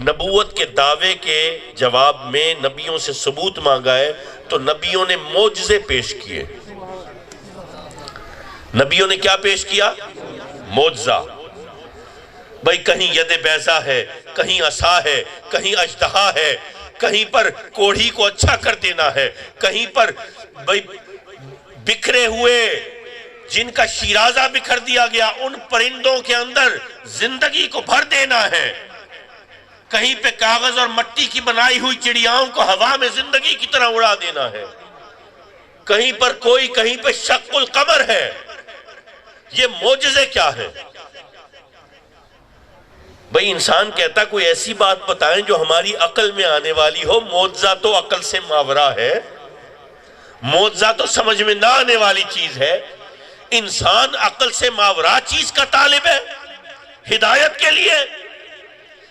نبوت کے دعوے کے جواب میں نبیوں سے ثبوت مانگا ہے تو نبیوں نے معجزے پیش کیے۔ نبیوں نے کیا پیش کیا؟ معجزہ۔ بھئی کہیں ید بیضا ہے، کہیں عصا ہے، کہیں اژدہا ہے، کہیں پر کوڑھی کو اچھا کر دینا ہے، کہیں پر بھئی بکھرے ہوئے جن کا شیرازہ بکھر دیا گیا ان پرندوں کے اندر زندگی کو بھر دینا ہے، کہیں پہ کاغذ اور مٹی کی بنائی ہوئی چڑیاؤں کو ہوا میں زندگی کی طرح اڑا دینا ہے، کہیں پر کوئی، کہیں پہ شق القمر ہے۔ یہ معجزے کیا ہیں؟ بھئی انسان کہتا کوئی ایسی بات بتائیں جو ہماری عقل میں آنے والی ہو۔ معجزہ تو عقل سے ماورا ہے، معجزہ تو سمجھ میں نہ آنے والی چیز ہے۔ انسان عقل سے ماورا چیز کا طالب ہے ہدایت کے لیے،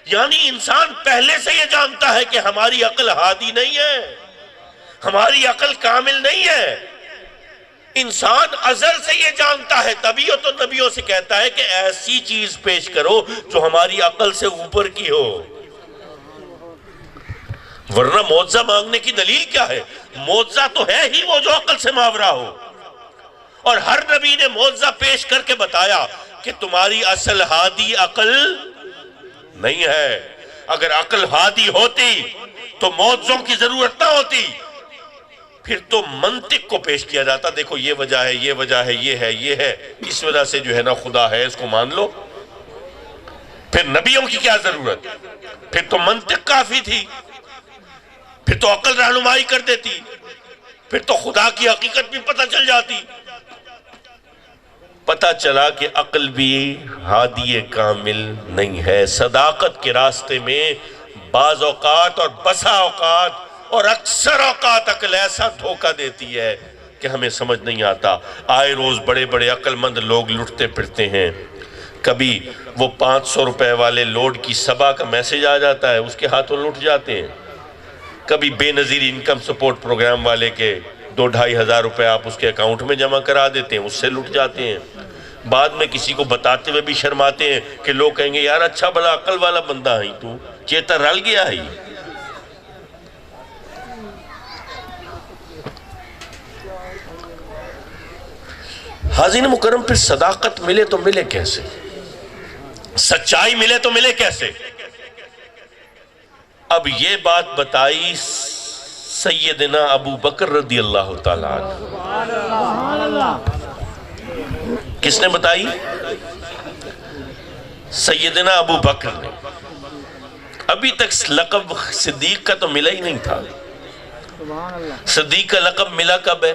یعنی انسان پہلے سے یہ جانتا ہے کہ ہماری عقل ہادی نہیں ہے، ہماری عقل کامل نہیں ہے۔ انسان ازل سے یہ جانتا ہے، تبھی تو نبیوں سے کہتا ہے کہ ایسی چیز پیش کرو جو ہماری عقل سے اوپر کی ہو، ورنہ معجزہ مانگنے کی دلیل کیا ہے؟ معجزہ تو ہے ہی وہ جو عقل سے ماورا ہو، اور ہر نبی نے معجزہ پیش کر کے بتایا کہ تمہاری اصل ہادی عقل نہیں ہے۔ اگر عقل ہادی ہوتی تو معجزوں کی ضرورت نہ ہوتی، پھر تو منطق کو پیش کیا جاتا، دیکھو یہ وجہ ہے، یہ وجہ ہے، یہ ہے، یہ ہے، اس وجہ سے جو ہے نا خدا ہے، اس کو مان لو۔ پھر نبیوں کی کیا ضرورت؟ پھر تو منطق کافی تھی، پھر تو عقل رہنمائی کر دیتی، پھر تو خدا کی حقیقت بھی پتہ چل جاتی۔ پتہ چلا کہ عقل بھی ہادی کامل نہیں ہے۔ صداقت کے راستے میں بعض اوقات اور بسا اوقات اور اکثر اوقات عقل ایسا دھوکہ دیتی ہے کہ ہمیں سمجھ نہیں آتا۔ آئے روز بڑے بڑے عقل مند لوگ لٹتے پھرتے ہیں، کبھی وہ 500 روپے والے لوڈ کی سبا کا میسج آ جاتا ہے، اس کے ہاتھوں لٹ جاتے ہیں، کبھی بے نظیر انکم سپورٹ پروگرام والے کے 2-2.5 ہزار روپے آپ اس کے اکاؤنٹ میں جمع کرا دیتے ہیں، اس سے لٹ جاتے ہیں۔ بعد میں کسی کو بتاتے ہوئے بھی شرماتے ہیں کہ لوگ کہیں گے یار اچھا بھلا عقل والا بندہ ہے تو چیتا رل گیا ہے۔ حاضرین مکرم، پھر صداقت ملے تو ملے کیسے؟ سچائی ملے تو ملے کیسے؟ اب یہ بات بتائی سیدنا ابو بکر رضی اللہ تعالیٰ عنہ۔ کس نے بتائی؟ سیدنا ابو بکر نے۔ ابھی تک لقب صدیق کا تو ملا ہی نہیں تھا۔ صدیق کا لقب ملا کب ہے؟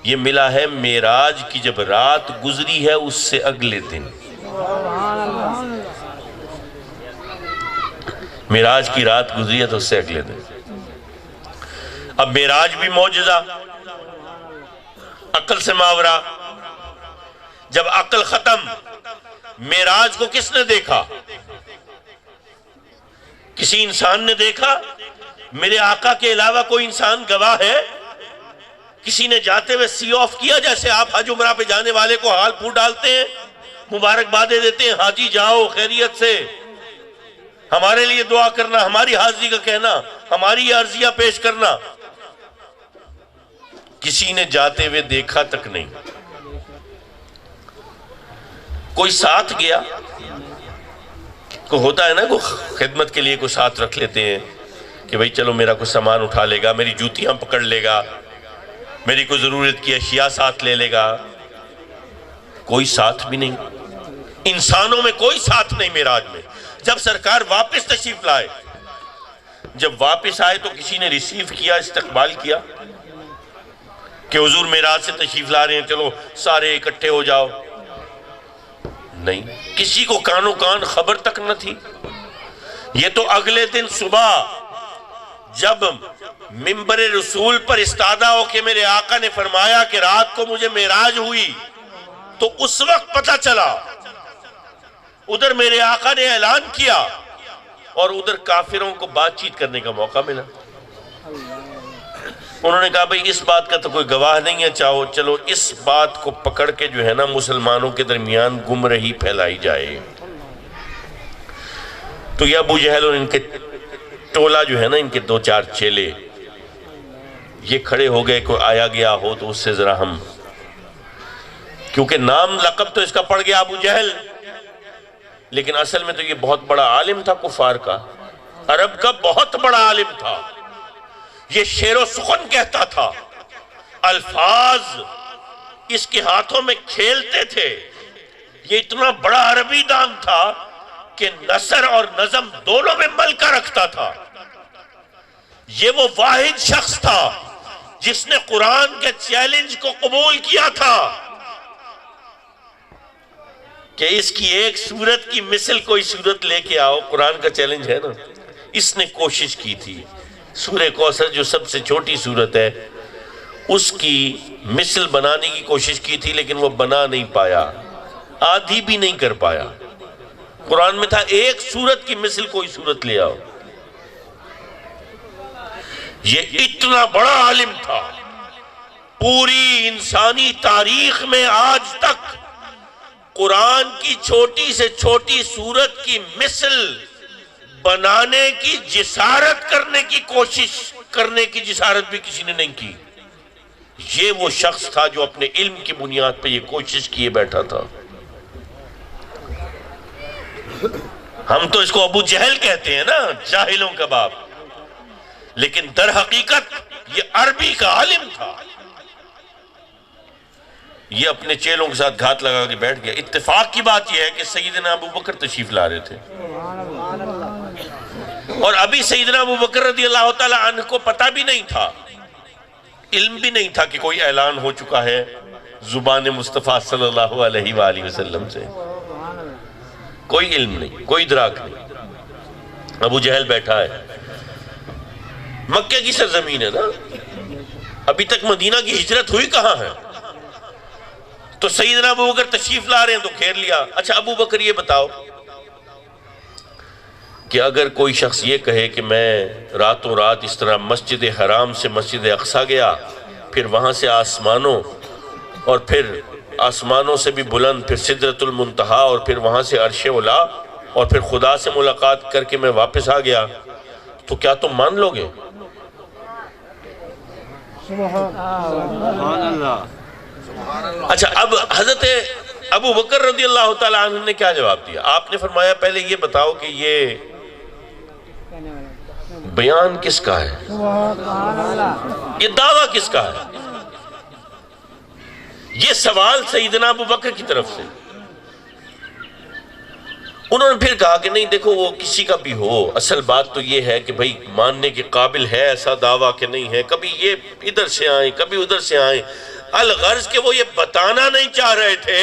یہ ملا ہے معراج کی جب رات گزری ہے اس سے اگلے دن۔ معراج کی رات گزری ہے تو اس سے اگلے دن۔ اب معراج بھی معجزہ، عقل سے ماورا۔ جب عقل ختم، معراج کو کس نے دیکھا؟ کسی انسان نے دیکھا؟ میرے آقا کے علاوہ کوئی انسان گواہ ہے؟ کسی نے جاتے ہوئے سی آف کیا جیسے آپ حج عمرہ پہ جانے والے کو حال پھول ڈالتے ہیں، مبارکبادیں دیتے ہیں، حاجی جاؤ خیریت سے، ہمارے لیے دعا کرنا، ہماری حاضری کا کہنا، ہماری عرضیہ پیش کرنا؟ کسی نے جاتے ہوئے دیکھا تک نہیں۔ کوئی ساتھ گیا، کوئی ہوتا ہے نا کوئی خدمت کے لیے کوئی ساتھ رکھ لیتے ہیں کہ بھئی چلو میرا کوئی سامان اٹھا لے گا، میری جوتیاں پکڑ لے گا، میری کوئی ضرورت کی اشیاء ساتھ لے لے گا۔ کوئی ساتھ بھی نہیں، انسانوں میں کوئی ساتھ نہیں معراج میں۔ جب سرکار واپس تشریف لائے، جب واپس آئے تو کسی نے ریسیو کیا، استقبال کیا کہ حضور معراج سے تشریف لا رہے ہیں، چلو سارے اکٹھے ہو جاؤ؟ نہیں، کسی کو کانوں کان خبر تک نہ تھی۔ یہ تو اگلے دن صبح جب منبر رسول پر استادہ ہو کہ میرے آقا نے فرمایا کہ رات کو مجھے معراج ہوئی، تو اس وقت پتہ چلا، ادھر میرے آقا نے اعلان کیا اور ادھر کافروں کو بات چیت کرنے کا موقع ملا۔ انہوں نے کہا بھئی اس بات کا تو کوئی گواہ نہیں ہے، چلو اس بات کو پکڑ کے جو ہے نا مسلمانوں کے درمیان گمراہی پھیلائی جائے۔ تو یہ ابو جہل اور ان کے ٹولہ جو ہے نا، ان کے دو چار چیلے، یہ کھڑے ہو گئے، کوئی آیا گیا ہو تو اس سے ذرا ہم، کیونکہ نام لقب تو اس کا پڑ گیا ابو جہل، لیکن اصل میں تو یہ بہت بڑا عالم تھا کفار کا، عرب کا بہت بڑا عالم تھا۔ یہ شعر و سخن کہتا تھا، الفاظ اس کے ہاتھوں میں کھیلتے تھے۔ یہ اتنا بڑا عربی دان تھا کہ نثر اور نظم دونوں میں ملکہ رکھتا تھا۔ یہ وہ واحد شخص تھا جس نے قرآن کے چیلنج کو قبول کیا تھا کہ اس کی ایک سورت کی مثل کوئی سورت لے کے آؤ۔ قرآن کا چیلنج ہے نا، اس نے کوشش کی تھی۔ سورہ کوثر جو سب سے چھوٹی سورت ہے، اس کی مثل بنانے کی کوشش کی تھی، لیکن وہ بنا نہیں پایا، آدھی بھی نہیں کر پایا۔ قرآن میں تھا ایک سورت کی مثل کوئی سورت لے آؤ۔ یہ اتنا بڑا عالم تھا، پوری انسانی تاریخ میں آج تک قرآن کی چھوٹی سے چھوٹی سورت کی مثل بنانے کی جسارت کرنے کی کوشش کرنے کی جسارت بھی کسی نے نہیں کی۔ یہ وہ شخص تھا جو اپنے علم کی بنیاد پہ یہ کوشش کیے بیٹھا تھا۔ ہم تو اس کو ابو جہل کہتے ہیں نا، جاہلوں کا باپ، لیکن در حقیقت یہ عربی کا عالم تھا۔ یہ اپنے چیلوں کے ساتھ گھات لگا کے بیٹھ گیا۔ اتفاق کی بات یہ ہے کہ سیدنا ابو بکر تشریف لا رہے تھے، اور ابھی سیدنا ابو بکر رضی اللہ تعالیٰ عنہ کو پتہ بھی نہیں تھا، علم بھی نہیں تھا کہ کوئی اعلان ہو چکا ہے زبان مصطفیٰ صلی اللہ علیہ وآلہ وسلم سے۔ کوئی علم نہیں، کوئی ادراک نہیں۔ ابو جہل بیٹھا ہے، مکہ کی سرزمین ہے نا، ابھی تک مدینہ کی ہجرت ہوئی کہاں ہے؟ تو سیدنا ابو بکر تشریف لا رہے ہیں تو گھیر لیا۔ اچھا ابو بکر یہ بتاؤ کہ اگر کوئی شخص یہ کہے کہ میں راتوں رات اس طرح مسجد حرام سے مسجد اقصیٰ گیا، پھر وہاں سے آسمانوں، اور پھر آسمانوں سے بھی بلند، پھر سدرۃ المنتہا، اور پھر وہاں سے عرش اولا، اور پھر خدا سے ملاقات کر کے میں واپس آ گیا، تو کیا تم مان لو گے؟ سبحان اللہ۔ اچھا اب حضرت ابو بکر رضی اللہ تعالیٰ عنہ نے کیا جواب دیا؟ آپ نے فرمایا پہلے یہ بتاؤ کہ یہ بیان کس کا ہے، یہ دعویٰ کس کا ہے؟ یہ سوال سیدنا ابو بکر کی طرف سے۔ انہوں نے پھر کہا کہ نہیں دیکھو وہ کسی کا بھی ہو، اصل بات تو یہ ہے کہ بھئی ماننے کے قابل ہے ایسا دعویٰ کہ نہیں ہے، کبھی یہ ادھر سے آئیں کبھی ادھر سے آئیں، الغرض کہ وہ یہ بتانا نہیں چاہ رہے تھے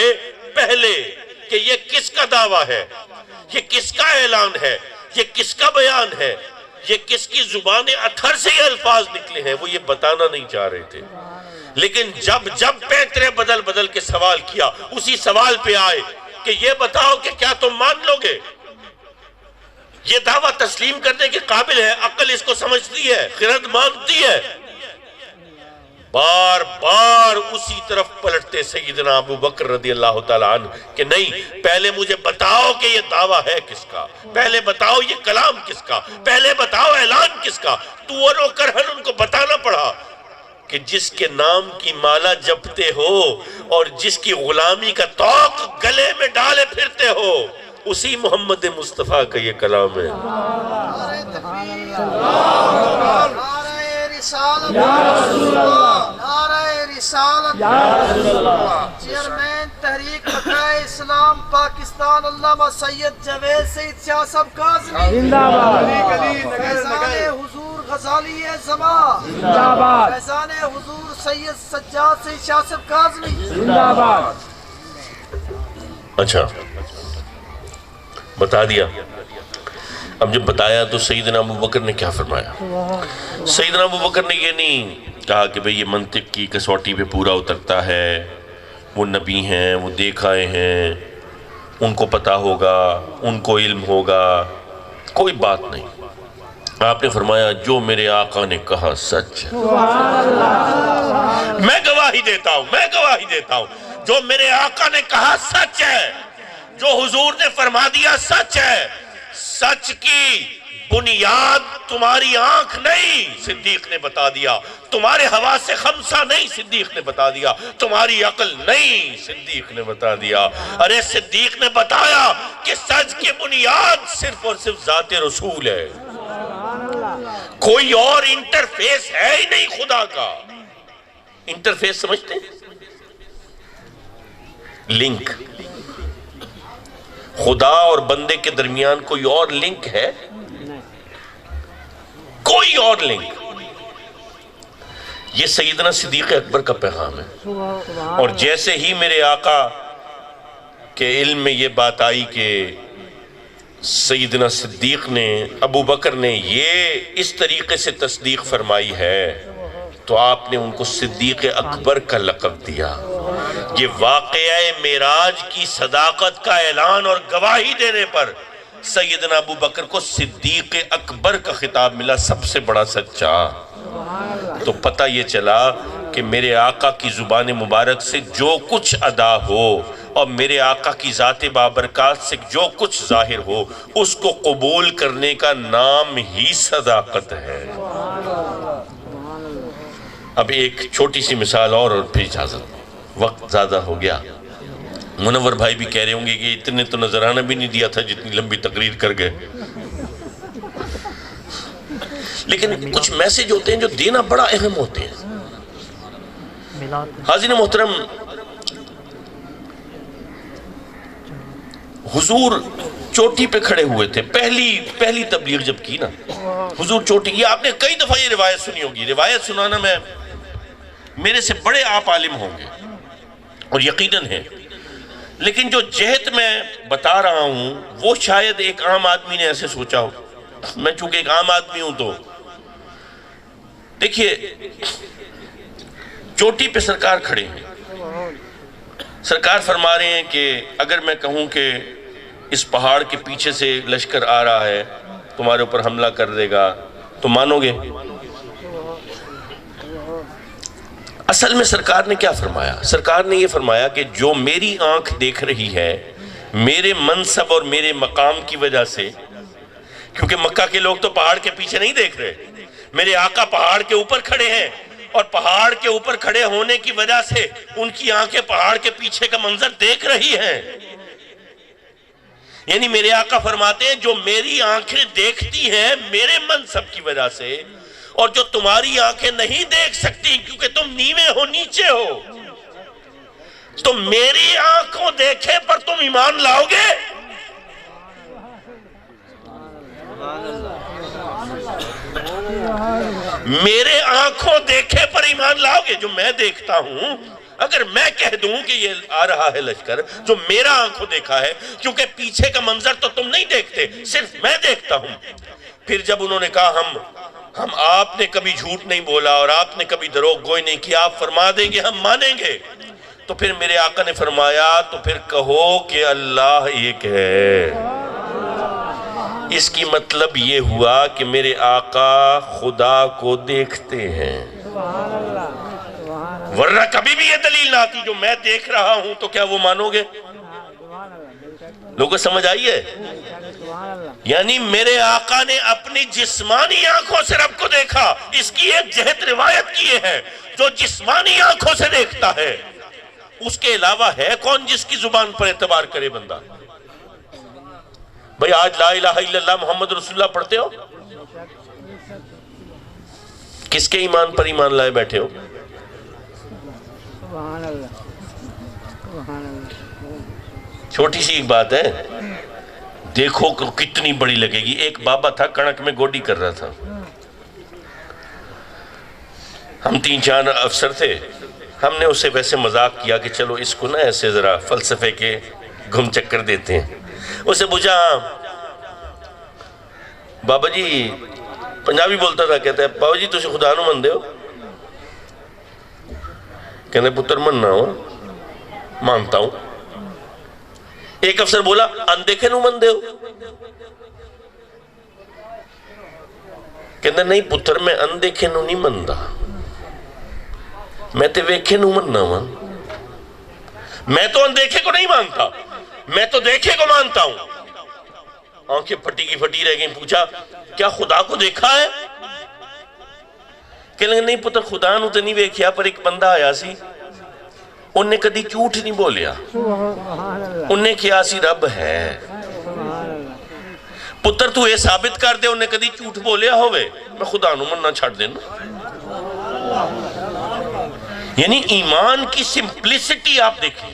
پہلے کہ یہ کس کا دعویٰ ہے، یہ کس کا اعلان ہے، یہ کس کا بیان ہے، یہ کس کی زبان اطہر سے یہ الفاظ نکلے ہیں، وہ یہ بتانا نہیں چاہ رہے تھے۔ لیکن جب پیترے بدل بدل کے سوال کیا، اسی سوال پہ آئے کہ یہ بتاؤ کہ کیا تم مان لو گے؟ یہ دعویٰ تسلیم کرنے کے قابل ہے، عقل اس کو سمجھتی ہے، خرد مانتی ہے. بار بار اسی طرف پلٹتے سیدنا ابو بکر رضی اللہ تعالیٰ عنہ کہ نہیں، پہلے مجھے بتاؤ کہ یہ دعویٰ ہے کس کا، پہلے بتاؤ یہ کلام کس کا، پہلے بتاؤ اعلان کس کا. تو و کرہن ان کو بتانا پڑا کہ جس کے نام کی مالا جپتے ہو اور جس کی غلامی کا توق گلے میں ڈالے پھرتے ہو، اسی محمد مصطفیٰ کا یہ کلام ہے. چیئرمین تحریک بقائے اسلام پاکستان علامہ سید جاوید سید شاہ صاحب کاظمی زندہ باد. فیضان حضور غزالی زمان زندہ باد. فیضان حضور سید سجاد سید شاہ صاحب کاظمی زندہ باد. اچھا بتا دیا. اب جب بتایا تو سیدنا ابو بکر نے کیا فرمایا؟ سیدنا ابو بکر نے یہ نہیں کہا کہ بھئی یہ منطق کی کسوٹی پہ پورا اترتا ہے، وہ نبی ہیں، وہ دیکھ آئے ہیں، ان کو پتا ہوگا، ان کو علم ہوگا. کوئی بات نہیں. آپ نے فرمایا جو میرے آقا نے کہا سچ ہے. میں گواہی دیتا ہوں، میں گواہی دیتا ہوں. جو میرے آقا نے کہا سچ ہے، جو حضور نے فرما دیا سچ ہے. سچ کی بنیاد تمہاری آنکھ نہیں، صدیق نے بتا دیا. تمہارے حواس خمسہ نہیں، صدیق نے بتا دیا. تمہاری عقل نہیں، صدیق نے بتا دیا. ارے صدیق نے بتایا کہ سچ کی بنیاد صرف اور صرف ذات رسول ہے، کوئی اور انٹرفیس ہے ہی نہیں خدا کا. انٹرفیس سمجھتے ہیں؟ لنک. خدا اور بندے کے درمیان کوئی اور لنک ہے؟ کوئی اور لنک. یہ سیدنا صدیق اکبر کا پیغام ہے. اور جیسے ہی میرے آقا کے علم میں یہ بات آئی کہ سیدنا صدیق نے، ابو بکر نے یہ اس طریقے سے تصدیق فرمائی ہے، تو آپ نے ان کو صدیق اکبر کا لقب دیا. یہ واقعہ معراج کی صداقت کا اعلان اور گواہی دینے پر سیدنا ابو بکر کو صدیق اکبر کا خطاب ملا، سب سے بڑا سچا. تو پتہ یہ چلا کہ میرے آقا کی زبان مبارک سے جو کچھ ادا ہو اور میرے آقا کی ذات بابرکات سے جو کچھ ظاہر ہو، اس کو قبول کرنے کا نام ہی صداقت ہے. اب ایک چھوٹی سی مثال اور پھر اجازت. وقت زیادہ ہو گیا. منور بھائی بھی کہہ رہے ہوں گے کہ اتنے تو نظرانہ بھی نہیں دیا تھا جتنی لمبی تقریر کر گئے. لیکن کچھ میسج ہوتے ہیں جو دینا بڑا اہم ہوتے ہیں. حاضرین محترم، حضور چوٹی پہ کھڑے ہوئے تھے. پہلی تبلیغ جب کی نا، حضور چوٹی، یہ آپ نے کئی دفعہ یہ روایت سنی ہوگی. روایت سنانا میں میرے سے بڑے آپ عالم ہوں گے اور یقیناً ہے، لیکن جو جہت میں بتا رہا ہوں وہ شاید ایک عام آدمی نے ایسے سوچا ہو. میں چونکہ ایک عام آدمی ہوں تو دیکھیے، چوٹی پہ سرکار کھڑے ہیں. سرکار فرما رہے ہیں کہ اگر میں کہوں کہ اس پہاڑ کے پیچھے سے لشکر آ رہا ہے، تمہارے اوپر حملہ کر دے گا، تو مانو گے؟ اصل میں سرکار نے کیا فرمایا؟ سرکار نے یہ فرمایا کہ جو میری آنکھ دیکھ رہی ہے میرے منصب اور میرے مقام کی وجہ سے، کیونکہ مکہ کے لوگ تو پہاڑ کے پیچھے نہیں دیکھ رہے، میرے آقا پہاڑ کے اوپر کھڑے ہیں، اور پہاڑ کے اوپر کھڑے ہونے کی وجہ سے ان کی آنکھیں پہاڑ کے پیچھے کا منظر دیکھ رہی ہیں. یعنی میرے آقا فرماتے ہیں جو میری آنکھیں دیکھتی ہیں میرے منصب کی وجہ سے، اور جو تمہاری آنکھیں نہیں دیکھ سکتی کیونکہ تم نیوے ہو، نیچے ہو، تو میری آنکھوں دیکھے پر تم ایمان لاؤ گے؟ میرے آنکھوں دیکھے پر ایمان لاؤ گے؟ جو میں دیکھتا ہوں، اگر میں کہہ دوں کہ یہ آ رہا ہے لشکر جو میرا آنکھوں دیکھا ہے، کیونکہ پیچھے کا منظر تو تم نہیں دیکھتے، صرف میں دیکھتا ہوں. پھر جب انہوں نے کہا ہم آپ نے کبھی جھوٹ نہیں بولا اور آپ نے کبھی دروغ گوئی نہیں کی، آپ فرما دیں گے ہم مانیں گے. تو پھر میرے آقا نے فرمایا تو پھر کہو کہ اللہ ایک ہے. اس کی مطلب یہ ہوا کہ میرے آقا خدا کو دیکھتے ہیں، ورنہ کبھی بھی یہ دلیل نہ آتی جو میں دیکھ رہا ہوں تو کیا وہ مانو گے؟ لوگوں کو سمجھ آئی ہے؟ یعنی میرے آقا نے اپنی جسمانی آنکھوں سے رب کو دیکھا، اس کی ایک جہت روایت کی ہے جو جسمانی آنکھوں سے دیکھتا ہے، اس کے علاوہ ہے کون جس کی زبان پر اعتبار کرے بندہ؟ بھئی آج لا الہ الا اللہ محمد رسول اللہ پڑھتے ہو؟ کس کے ایمان پر ایمان لائے بیٹھے ہو؟ چھوٹی سی ایک بات ہے، دیکھو کتنی بڑی لگے گی۔ ایک بابا تھا کڑک میں گوڈی کر رہا تھا، ہم 3-4 افسر تھے، ہم نے اسے ویسے مذاق کیا کہ چلو اس کو نا ایسے ذرا فلسفے کے گھم چکر دیتے ہیں۔ اسے پوچھا بابا جی، پنجابی بولتا تھا، کہتا ہے بابا جی تسی خدا نو مندے ہو؟ کہنے پتر مننا ہو، مانتا ہوں۔ ایک افسر بولا اندیکھے نو مندے ہو؟ کہنے نہیں پتر میں اندیکھے نو نہیں مندہ، میں تے ویکھے نو مننا ہوں۔ میں تو اندیکھے کو نہیں مانتا، میں تو دیکھے کو مانتا ہوں۔ آنکھیں پھٹی کی پھٹی رہ گئیں، پوچھا کیا خدا کو دیکھا ہے؟ کہنے نہیں پتر خدا نو تے نہیں ویکھیا، پر ایک بندہ آیا سی، انہیں کدی جھوٹ نہیں بولیا، انہیں کیا سی رب ہے۔ پتر تو یہ ثابت کر دے انہیں کدی جھوٹ بولیا ہوئے، میں خدا نو مننا چھڑ دینا۔ یعنی ایمان کی سمپلیسٹی آپ دیکھیں،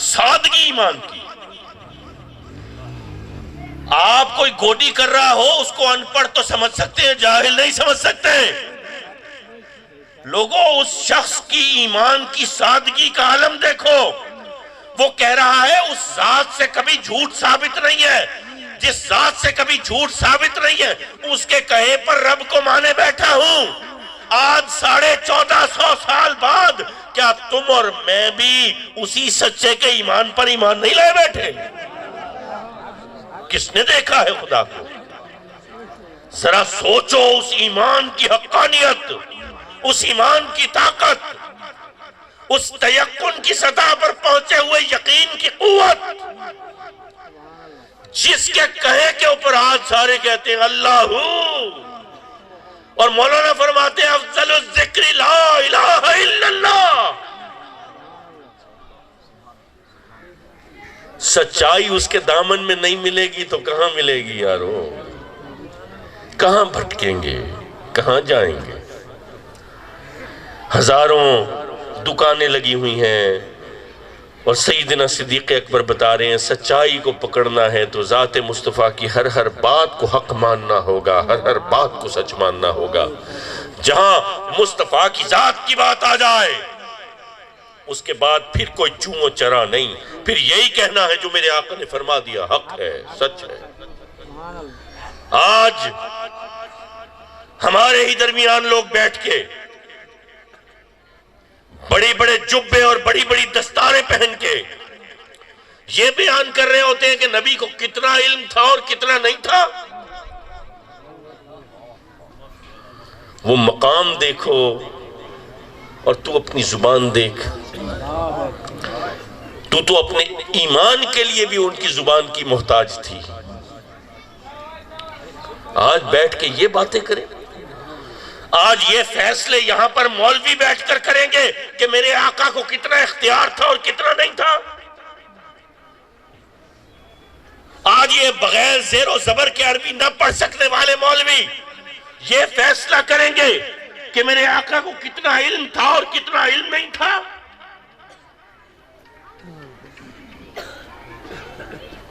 سادگی ایمان کی۔ آپ کوئی گوڈی کر رہا ہو، اس کو ان پڑھ تو سمجھ سکتے ہیں، جاہل نہیں سمجھ سکتے ہیں۔ لوگوں اس شخص کی ایمان کی سادگی کا عالم دیکھو، وہ کہہ رہا ہے اس ذات سے کبھی جھوٹ ثابت نہیں ہے، جس ذات سے کبھی جھوٹ ثابت نہیں ہے اس کے کہے پر رب کو مانے بیٹھا ہوں۔ آج 1450 سال بعد کیا تم اور میں بھی اسی سچے کے ایمان پر ایمان نہیں لائے بیٹھے؟ کس نے دیکھا ہے خدا کو؟ ذرا سوچو اس ایمان کی حقانیت، اس ایمان کی طاقت، اس تیقن کی سطح پر پہنچے ہوئے یقین کی قوت، جس کے کہے کے اوپر آج سارے کہتے ہیں اللہ ہو، اور مولانا فرماتے ہیں افضل الذکر لا الہ الا اللہ۔ سچائی اس کے دامن میں نہیں ملے گی تو کہاں ملے گی یارو؟ کہاں بھٹکیں گے، کہاں جائیں گے؟ ہزاروں دکانیں لگی ہوئی ہیں، اور سیدنا صدیق اکبر بتا رہے ہیں سچائی کو پکڑنا ہے تو ذات مصطفیٰ کی ہر ہر بات کو حق ماننا ہوگا، ہر ہر بات کو سچ ماننا ہوگا۔ جہاں مصطفیٰ کی ذات کی بات آ جائے اس کے بعد پھر کوئی چوں و چرا نہیں، پھر یہی کہنا ہے جو میرے آقا نے فرما دیا، حق ہے، سچ ہے۔ آج ہمارے ہی درمیان لوگ بیٹھ کے بڑے بڑے جبے اور بڑی بڑی دستاریں پہن کے یہ بیان کر رہے ہوتے ہیں کہ نبی کو کتنا علم تھا اور کتنا نہیں تھا۔ وہ مقام دیکھو اور تو اپنی زبان دیکھ، تو اپنے ایمان کے لیے بھی ان کی زبان کی محتاج تھی۔ آج بیٹھ کے یہ باتیں کریں، آج یہ فیصلے یہاں پر مولوی بیٹھ کر کریں گے کہ میرے آقا کو کتنا اختیار تھا اور کتنا نہیں تھا۔ آج یہ بغیر زیر و زبر کے عربی نہ پڑھ سکنے والے مولوی یہ فیصلہ کریں گے کہ میرے آقا کو کتنا علم تھا اور کتنا علم نہیں تھا۔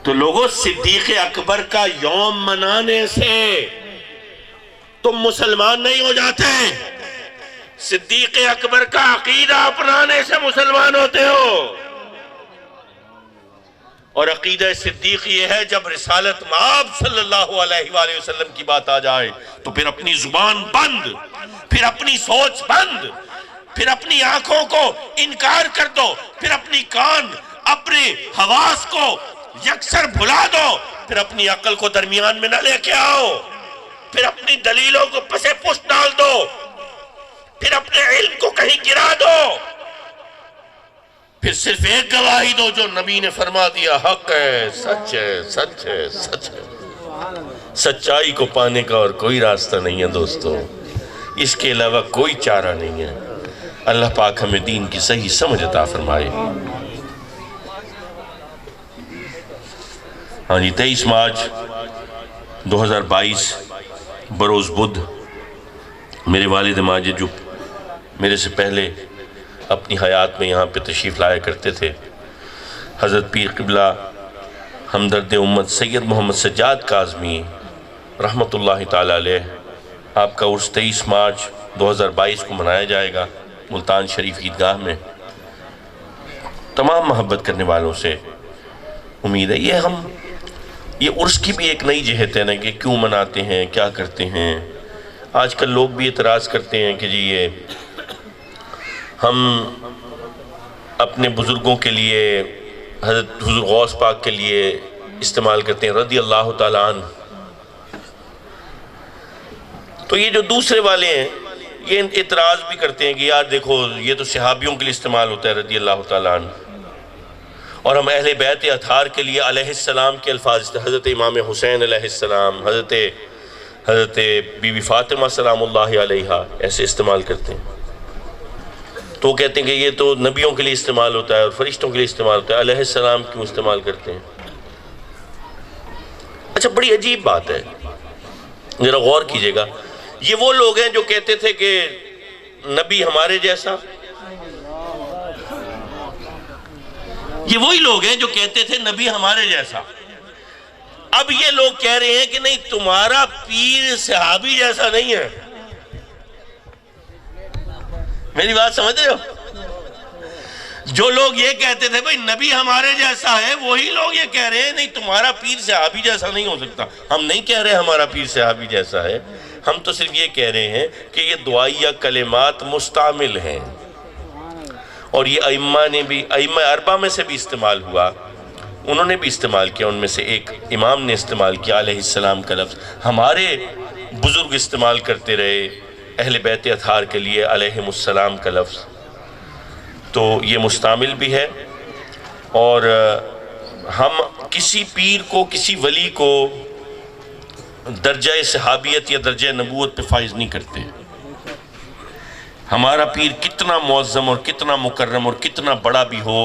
تو لوگوں، صدیق اکبر کا یوم منانے سے تم مسلمان نہیں ہو جاتے، صدیق اکبر کا عقیدہ اپنانے سے مسلمان ہوتے ہو۔ اور عقیدہ صدیق یہ ہے جب رسالت مآب صلی اللہ علیہ وآلہ وسلم کی بات آ جائے تو پھر اپنی زبان بند، پھر اپنی سوچ بند، پھر اپنی آنکھوں کو انکار کر دو، پھر اپنی کان، اپنے حواس کو یکسر بھلا دو، پھر اپنی عقل کو درمیان میں نہ لے کے آؤ، پھر اپنی دلیلوں کو پسے پشت ڈال دو، پھر اپنے علم کو کہیں گرا دو، پھر صرف ایک گواہی دو جو نبی نے فرما دیا حق ہے، سچ ہے، سچ ہے، سچ ہے۔ سچائی کو پانے کا اور کوئی راستہ نہیں ہے دوستو، اس کے علاوہ کوئی چارہ نہیں ہے۔ اللہ پاک ہمیں دین کی صحیح سمجھ عطا فرمائے۔ ہاں جی، 23 مارچ 2022 بروز بدھ میرے والد ماجد جو میرے سے پہلے اپنی حیات میں یہاں پہ تشریف لایا کرتے تھے، حضرت پیر قبلہ ہمدرد امت سید محمد سجاد کاظمی رحمۃ اللہ تعالیٰ علیہ، آپ کا عرس 23 مارچ 2022 کو منایا جائے گا ملتان شریف عیدگاہ میں۔ تمام محبت کرنے والوں سے امید ہے یہ عرس کی بھی ایک نئی جہت ہے نا کہ کیوں مناتے ہیں، کیا کرتے ہیں۔ آج کل لوگ بھی اعتراض کرتے ہیں کہ جی یہ ہم اپنے بزرگوں کے لیے، حضرت حضور غوث پاک کے لیے استعمال کرتے ہیں رضی اللہ تعالیٰ عنہ، تو یہ جو دوسرے والے ہیں یہ اعتراض بھی کرتے ہیں کہ یار دیکھو یہ تو صحابیوں کے لیے استعمال ہوتا ہے رضی اللہ تعالیٰ عنہ، اور ہم اہل بیت اطہار کے لیے علیہ السلام کے الفاظ، حضرت امام حسین علیہ السلام، حضرت بی بی فاطمہ سلام اللہ علیہا ایسے استعمال کرتے ہیں۔ تو وہ کہتے ہیں کہ یہ تو نبیوں کے لیے استعمال ہوتا ہے اور فرشتوں کے لیے استعمال ہوتا ہے، علیہ السلام کیوں استعمال کرتے ہیں؟ اچھا، بڑی عجیب بات ہے، ذرا غور کیجئے گا۔ یہ وہ لوگ ہیں جو کہتے تھے کہ نبی ہمارے جیسا، یہ وہی لوگ ہیں جو کہتے تھے نبی ہمارے جیسا۔ اب یہ لوگ کہہ رہے ہیں کہ نہیں، تمہارا پیر صحابی جیسا نہیں ہے۔ میری بات سمجھ رہے ہو؟ جو لوگ یہ کہتے تھے بھئی نبی ہمارے جیسا ہے، وہی لوگ یہ کہہ رہے ہیں نہیں، تمہارا پیر صحابی جیسا نہیں ہو سکتا۔ ہم نہیں کہہ رہے ہمارا پیر صحابی جیسا ہے، ہم تو صرف یہ کہہ رہے ہیں کہ یہ دعائیہ کلمات مستعمل ہیں، اور یہ ائمہ اربعہ میں سے بھی استعمال ہوا، انہوں نے بھی استعمال کیا، ان میں سے ایک امام نے استعمال کیا علیہ السلام کا لفظ، ہمارے بزرگ استعمال کرتے رہے اہل بیت اطہار کے لیے علیہم السلام کا لفظ، تو یہ مستعمل بھی ہے۔ اور ہم کسی پیر کو، کسی ولی کو درجہ صحابیت یا درجہ نبوت پہ فائز نہیں کرتے۔ ہمارا پیر کتنا معظم اور کتنا مکرم اور کتنا بڑا بھی ہو،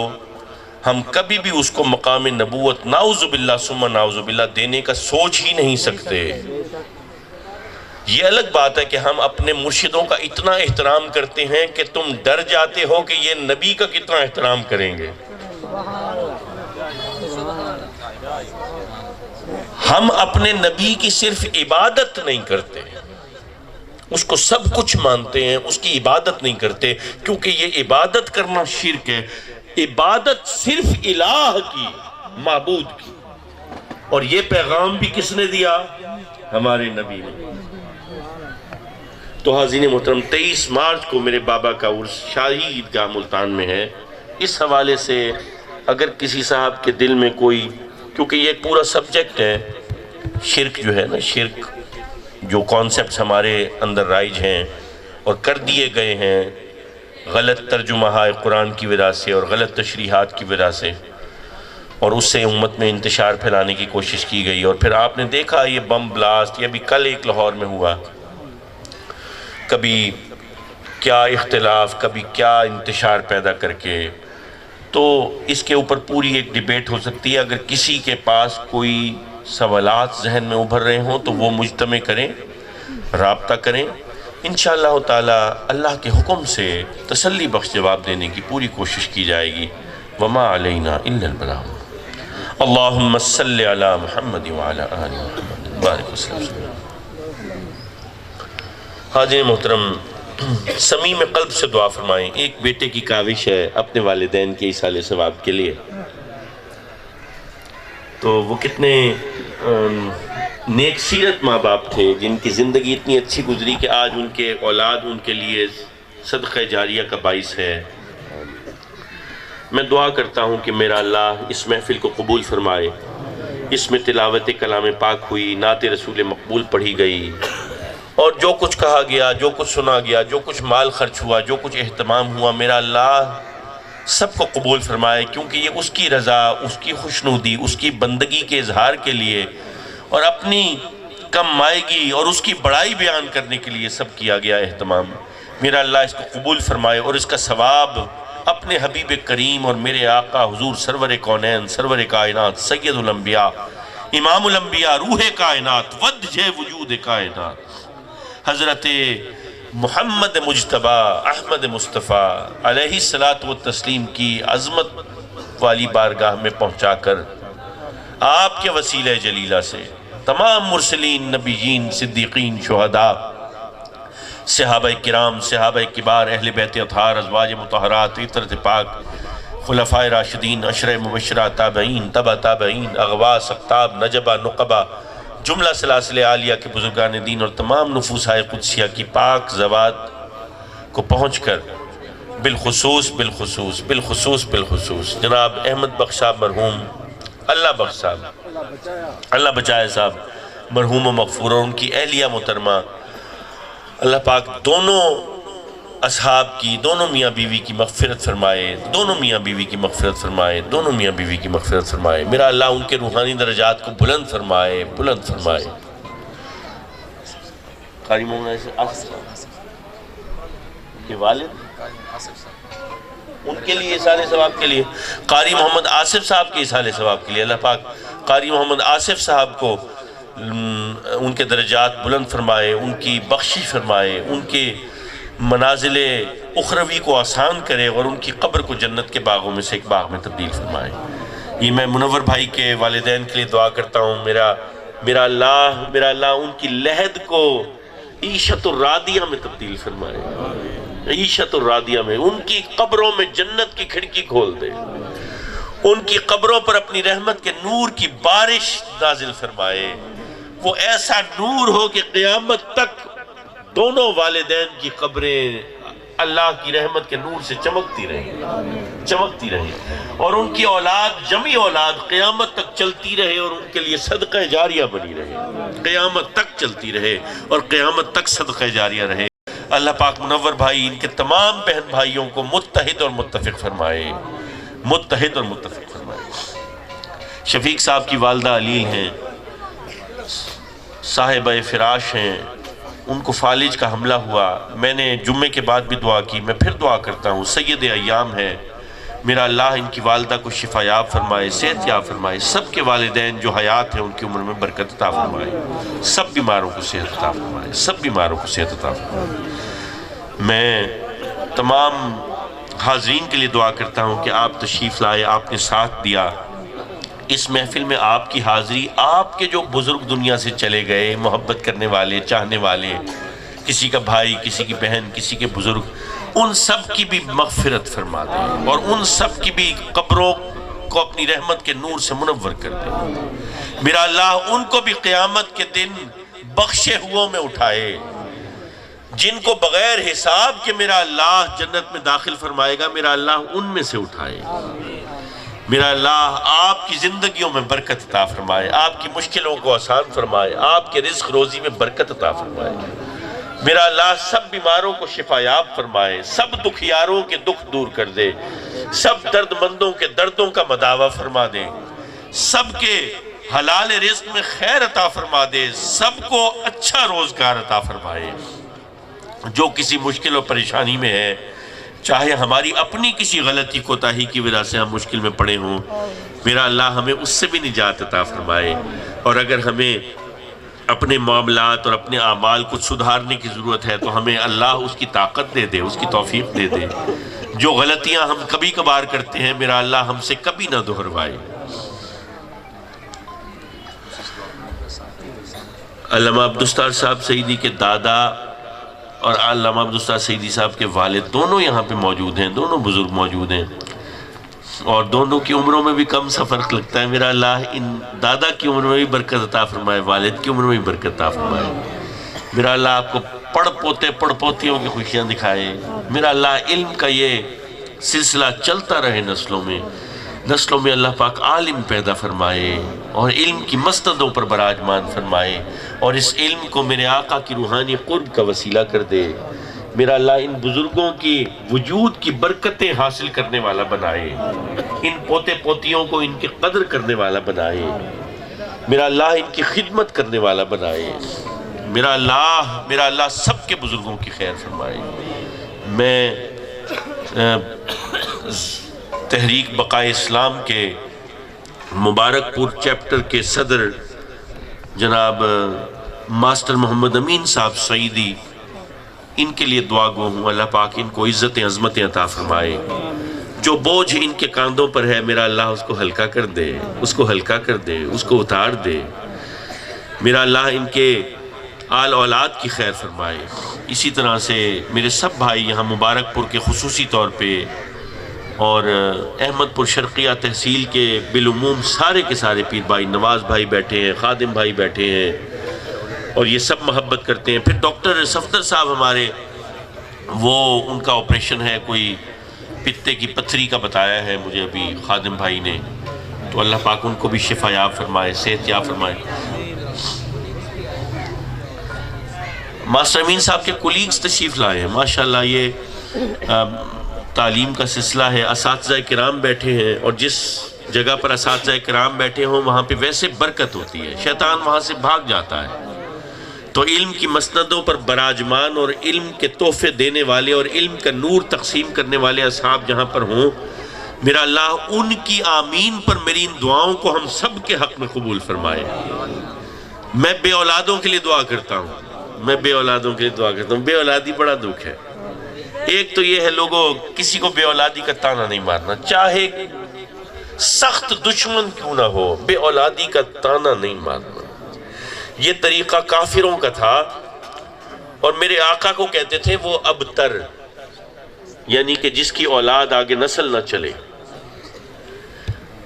ہم کبھی بھی اس کو مقام نبوت نعوذ باللہ ثم نعوذ باللہ دینے کا سوچ ہی نہیں سکتے۔ یہ الگ بات ہے کہ ہم اپنے مرشدوں کا اتنا احترام کرتے ہیں کہ تم ڈر جاتے ہو کہ یہ نبی کا کتنا احترام کریں گے۔ ہم اپنے نبی کی صرف عبادت نہیں کرتے، اس کو سب کچھ مانتے ہیں، اس کی عبادت نہیں کرتے، کیونکہ یہ عبادت کرنا شرک ہے۔ عبادت صرف الہ کی، معبود کی، اور یہ پیغام بھی کس نے دیا؟ ہمارے نبی نے۔ تو حاضرین محترم، 23 مارچ کو میرے بابا کا عرس شاہی عیدگاہ ملتان میں ہے۔ اس حوالے سے اگر کسی صاحب کے دل میں کوئی، کیونکہ یہ ایک پورا سبجیکٹ ہے، شرک جو ہے نا، شرک جو کانسیپٹس ہمارے اندر رائج ہیں اور کر دیے گئے ہیں غلط ترجمہ قرآن کی وجہ سے اور غلط تشریحات کی وجہ سے، اور اس سے امت میں انتشار پھیلانے کی کوشش کی گئی، اور پھر آپ نے دیکھا یہ بم بلاسٹ، یہ بھی کل ایک لاہور میں ہوا، کبھی کیا اختلاف، کبھی کیا انتشار پیدا کر کے۔ تو اس کے اوپر پوری ایک ڈیبیٹ ہو سکتی ہے۔ اگر کسی کے پاس کوئی سوالات ذہن میں ابھر رہے ہوں تو وہ مجتمع کریں، رابطہ کریں، انشاءاللہ تعالی اللہ کے حکم سے تسلی بخش جواب دینے کی پوری کوشش کی جائے گی۔ وما علینا الا البلاغ۔ اللہم صلی علی محمد وعلی آل محمد بارک وسلم۔ حاضرین محترم، صمیم قلب سے دعا فرمائیں۔ ایک بیٹے کی کاوش ہے اپنے والدین کے ایصال ثواب کے لیے، تو وہ کتنے نیک سیرت ماں باپ تھے جن کی زندگی اتنی اچھی گزری کہ آج ان کے اولاد ان کے لیے صدقہ جاریہ کا باعث ہے۔ میں دعا کرتا ہوں کہ میرا اللہ اس محفل کو قبول فرمائے، اس میں تلاوت کلام پاک ہوئی، نعت رسول مقبول پڑھی گئی، اور جو کچھ کہا گیا، جو کچھ سنا گیا، جو کچھ مال خرچ ہوا، جو کچھ اہتمام ہوا، میرا اللہ سب کو قبول فرمائے، کیونکہ یہ اس کی رضا، اس کی خوشنودی، اس کی بندگی کے اظہار کے لیے اور اپنی کم مائیگی اور اس کی بڑائی بیان کرنے کے لیے سب کیا گیا اہتمام۔ میرا اللہ اس کو قبول فرمائے اور اس کا ثواب اپنے حبیب کریم اور میرے آقا حضور سرور کونین، سرور کائنات، سید الانبیاء، امام الانبیاء، روح کائنات، وجہ وجود کائنات، حضرت محمد مجتبی احمد مصطفیٰ علیہ الصلاۃ والتسلیم کی عظمت والی بارگاہ میں پہنچا کر آپ کے وسیلہ جلیلہ سے تمام مرسلین، نبیین، صدیقین، شہداء، صحابہ کرام، صحابہ کبار، اہل بیت اطہار، ازواج مطہرات، عطرت پاک، خلفائے راشدین، عشرہ مبشرہ، تابعین، تبع تابعین، اغواس، اقطاب، نجبہ، نقبہ، جملہ سلاسل عالیہ کے بزرگان دین اور تمام نفوسائے قدسیہ کی پاک زوات کو پہنچ کر بالخصوص جناب احمد بخش صاحب مرحوم، اللہ بخش صاحب، اللہ بچائے صاحب مرحوم و مغفور، اور ان کی اہلیہ محترمہ، اللہ پاک دونوں اصحاب کی، دونوں میاں بیوی کی مغفرت فرمائے، دونوں میاں بیوی کی مغفرت فرمائے، دونوں میاں بیوی کی مغفرت فرمائے۔ میرا اللہ ان کے روحانی درجات کو بلند فرمائے، بلند فرمائے۔ قاری محمد آصف کے والد ان کے لیے احسان ثواب کے لیے، قاری محمد آصف صاحب کے احسان ثواب کے لیے اللہ پاک قاری محمد آصف صاحب کو ان کے درجات بلند فرمائے، ان کی بخشش فرمائے، ان کے منازل اخروی کو آسان کرے اور ان کی قبر کو جنت کے باغوں میں سے ایک باغ میں تبدیل فرمائے۔ یہ میں منور بھائی کے والدین کے لیے دعا کرتا ہوں، میرا اللہ ان کی لحد کو عیشت الرادیہ میں تبدیل فرمائے، عیشت الرادیہ میں، ان کی قبروں میں جنت کی کھڑکی کھول دے، ان کی قبروں پر اپنی رحمت کے نور کی بارش نازل فرمائے، وہ ایسا نور ہو کہ قیامت تک دونوں والدین کی قبریں اللہ کی رحمت کے نور سے چمکتی رہیں اور ان کی اولاد، جمی اولاد قیامت تک چلتی رہے اور ان کے لیے صدقہ جاریہ بنی رہے، قیامت تک چلتی رہے اور قیامت تک صدقہ جاریہ رہے۔ اللہ پاک منور بھائی ان کے تمام بہن بھائیوں کو متحد اور متفق فرمائے، متحد اور متفق فرمائے۔ شفیق صاحب کی والدہ علیل ہیں، صاحبہ فراش ہیں، ان کو فالج کا حملہ ہوا، میں نے جمعے کے بعد بھی دعا کی، میں پھر دعا کرتا ہوں، سید ایام ہے، میرا اللہ ان کی والدہ کو شفا یاب فرمائے، صحت یاب فرمائے، سب کے والدین جو حیات ہیں ان کی عمر میں برکت عطا فرمائے، سب بیماروں کو صحت عطا فرمائے، سب بیماروں کو صحت عطا فرمائے۔ میں تمام حاضرین کے لیے دعا کرتا ہوں کہ آپ تشریف لائے، آپ نے ساتھ دیا اس محفل میں، آپ کی حاضری، آپ کے جو بزرگ دنیا سے چلے گئے، محبت کرنے والے، چاہنے والے، کسی کا بھائی، کسی کی بہن، کسی کے بزرگ، ان سب کی بھی مغفرت فرما دیں اور ان سب کی بھی قبروں کو اپنی رحمت کے نور سے منور کر دیں۔ میرا اللہ ان کو بھی قیامت کے دن بخشے ہوا میں اٹھائے، جن کو بغیر حساب کے میرا اللہ جنت میں داخل فرمائے گا، میرا اللہ ان میں سے اٹھائے۔ میرا اللہ آپ کی زندگیوں میں برکت عطا فرمائے، آپ کی مشکلوں کو آسان فرمائے، آپ کے رزق روزی میں برکت عطا فرمائے۔ میرا اللہ سب بیماروں کو شفا یاب فرمائے، سب دکھیاروں کے دکھ دور کر دے، سب درد مندوں کے دردوں کا مداوع فرما دے، سب کے حلال رزق میں خیر عطا فرما دے، سب کو اچھا روزگار عطا فرمائے۔ جو کسی مشکل اور پریشانی میں ہے، چاہے ہماری اپنی کسی غلطی کوتاہی کی وجہ سے ہم مشکل میں پڑے ہوں، میرا اللہ ہمیں اس سے بھی نجات عطا فرمائے، اور اگر ہمیں اپنے معاملات اور اپنے اعمال کو سدھارنے کی ضرورت ہے تو ہمیں اللہ اس کی طاقت دے دے، اس کی توفیق دے دے۔ جو غلطیاں ہم کبھی کبھار کرتے ہیں میرا اللہ ہم سے کبھی نہ دہروائے۔ علامہ عبدالستار صاحب سعیدی کے دادا اور علامہ عبدالستار سعیدی صاحب کے والد دونوں یہاں پہ موجود ہیں، دونوں بزرگ موجود ہیں، اور دونوں کی عمروں میں بھی کم سا فرق لگتا ہے۔ میرا اللہ ان دادا کی عمر میں بھی برکت عطا فرمائے، والد کی عمر میں بھی برکت عطا فرمائے۔ میرا اللہ آپ کو پڑ پوتے پڑ پوتیوں کی خوشیاں دکھائے۔ میرا اللہ علم کا یہ سلسلہ چلتا رہے نسلوں میں، نسلوں میں اللہ پاک عالم پیدا فرمائے اور علم کی مسندوں پر براجمان فرمائے، اور اس علم کو میرے آقا کی روحانی قرب کا وسیلہ کر دے۔ میرا اللہ ان بزرگوں کی وجود کی برکتیں حاصل کرنے والا بنائے، ان پوتے پوتیوں کو ان کی قدر کرنے والا بنائے، میرا اللہ ان کی خدمت کرنے والا بنائے، میرا اللہ سب کے بزرگوں کی خیر فرمائے۔ میں تحریک بقائے اسلام کے مبارک پور چیپٹر کے صدر جناب ماسٹر محمد امین صاحب سعیدی، ان کے لیے دعا گو ہوں، اللہ پاک ان کو عزتیں عظمتیں عطا فرمائے۔ جو بوجھ ان کے کاندھوں پر ہے میرا اللہ اس کو ہلکا کر دے، اس کو ہلکا کر دے، اس کو اتار دے۔ میرا اللہ ان کے آل اولاد کی خیر فرمائے۔ اسی طرح سے میرے سب بھائی یہاں مبارک پور کے خصوصی طور پہ اور احمد پور شرقیہ تحصیل کے بالعموم سارے کے سارے پیر بھائی، نواز بھائی بیٹھے ہیں، خادم بھائی بیٹھے ہیں، اور یہ سب محبت کرتے ہیں۔ پھر ڈاکٹر صفدر صاحب ہمارے، وہ ان کا آپریشن ہے، کوئی پتے کی پتھری کا بتایا ہے مجھے ابھی خادم بھائی نے، تو اللہ پاک ان کو بھی شفا یاب فرمائے، صحت یاب فرمائے۔ ماسٹر امین صاحب کے کولیگز تشریف لائے ہیں، ماشاءاللہ یہ تعلیم کا سلسلہ ہے، اساتذہ کرام بیٹھے ہیں، اور جس جگہ پر اساتذہ کرام بیٹھے ہوں وہاں پہ ویسے برکت ہوتی ہے، شیطان وہاں سے بھاگ جاتا ہے۔ تو علم کی مسندوں پر براجمان اور علم کے تحفے دینے والے اور علم کا نور تقسیم کرنے والے اصحاب جہاں پر ہوں، میرا اللہ ان کی آمین پر میری ان دعاؤں کو ہم سب کے حق میں قبول فرمائے۔ میں بے اولادوں کے لیے دعا کرتا ہوں، بے اولادی بڑا دکھ ہے۔ ایک تو یہ ہے لوگوں، کسی کو بے اولادی کا تانا نہیں مارنا، چاہے سخت دشمن کیوں نہ ہو، بے اولادی کا تانا نہیں مارنا۔ یہ طریقہ کافروں کا تھا، اور میرے آقا کو کہتے تھے وہ ابتر، یعنی کہ جس کی اولاد آگے نسل نہ چلے۔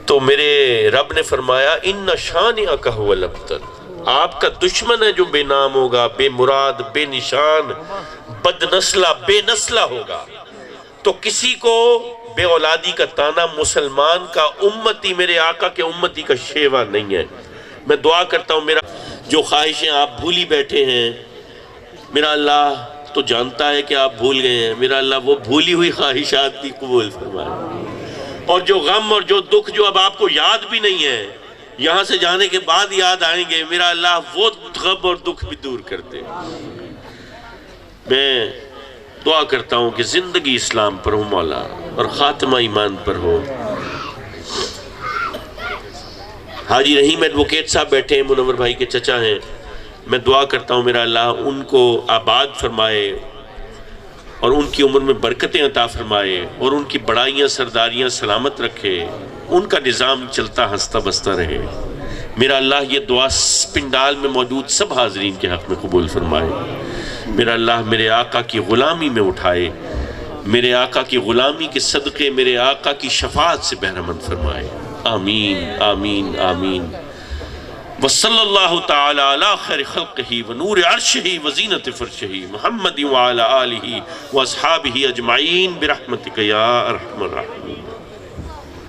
تو میرے رب نے فرمایا ان شانئک هو الابتر، آپ کا دشمن ہے جو بے نام ہوگا، بے مراد، بے نشان، بد نسلہ، بے نسلہ ہوگا۔ تو کسی کو بے اولادی کا تانا مسلمان کا، امتی، میرے آقا کے امتی کا شیوا نہیں ہے۔ میں دعا کرتا ہوں میرا جو خواہشیں آپ بھولی بیٹھے ہیں، میرا اللہ تو جانتا ہے کہ آپ بھول گئے ہیں، میرا اللہ وہ بھولی ہوئی خواہشات بھی قبول فرمائے، اور جو غم اور جو دکھ جو اب آپ کو یاد بھی نہیں ہے، یہاں سے جانے کے بعد یاد آئیں گے، میرا اللہ وہ غم اور دکھ بھی دور کر دے۔ میں دعا کرتا ہوں کہ زندگی اسلام پر ہو مولا، اور خاتمہ ایمان پر ہو۔ حاجی رحیم ایڈوکیٹ صاحب بیٹھے ہیں، منور بھائی کے چچا ہیں، میں دعا کرتا ہوں میرا اللہ ان کو آباد فرمائے، اور ان کی عمر میں برکتیں عطا فرمائے، اور ان کی بڑائیاں سرداریاں سلامت رکھے، ان کا نظام چلتا ہنستا بستا رہے۔ میرا اللہ یہ دعا پنڈال میں موجود سب حاضرین کے حق میں قبول فرمائے۔ میرا اللہ میرے آقا کی غلامی میں اٹھائے، میرے آقا کی غلامی کے صدقے میرے آقا کی شفاعت سے بہرمند فرمائے۔ آمین آمین آمین۔ وصلی اللہ تعالی علی خیر خلقہ ونور عرشہ وزینت فرشہ محمد وعلی آلہ واصحابہ اجمعین برحمتک یا ارحم الراحمین۔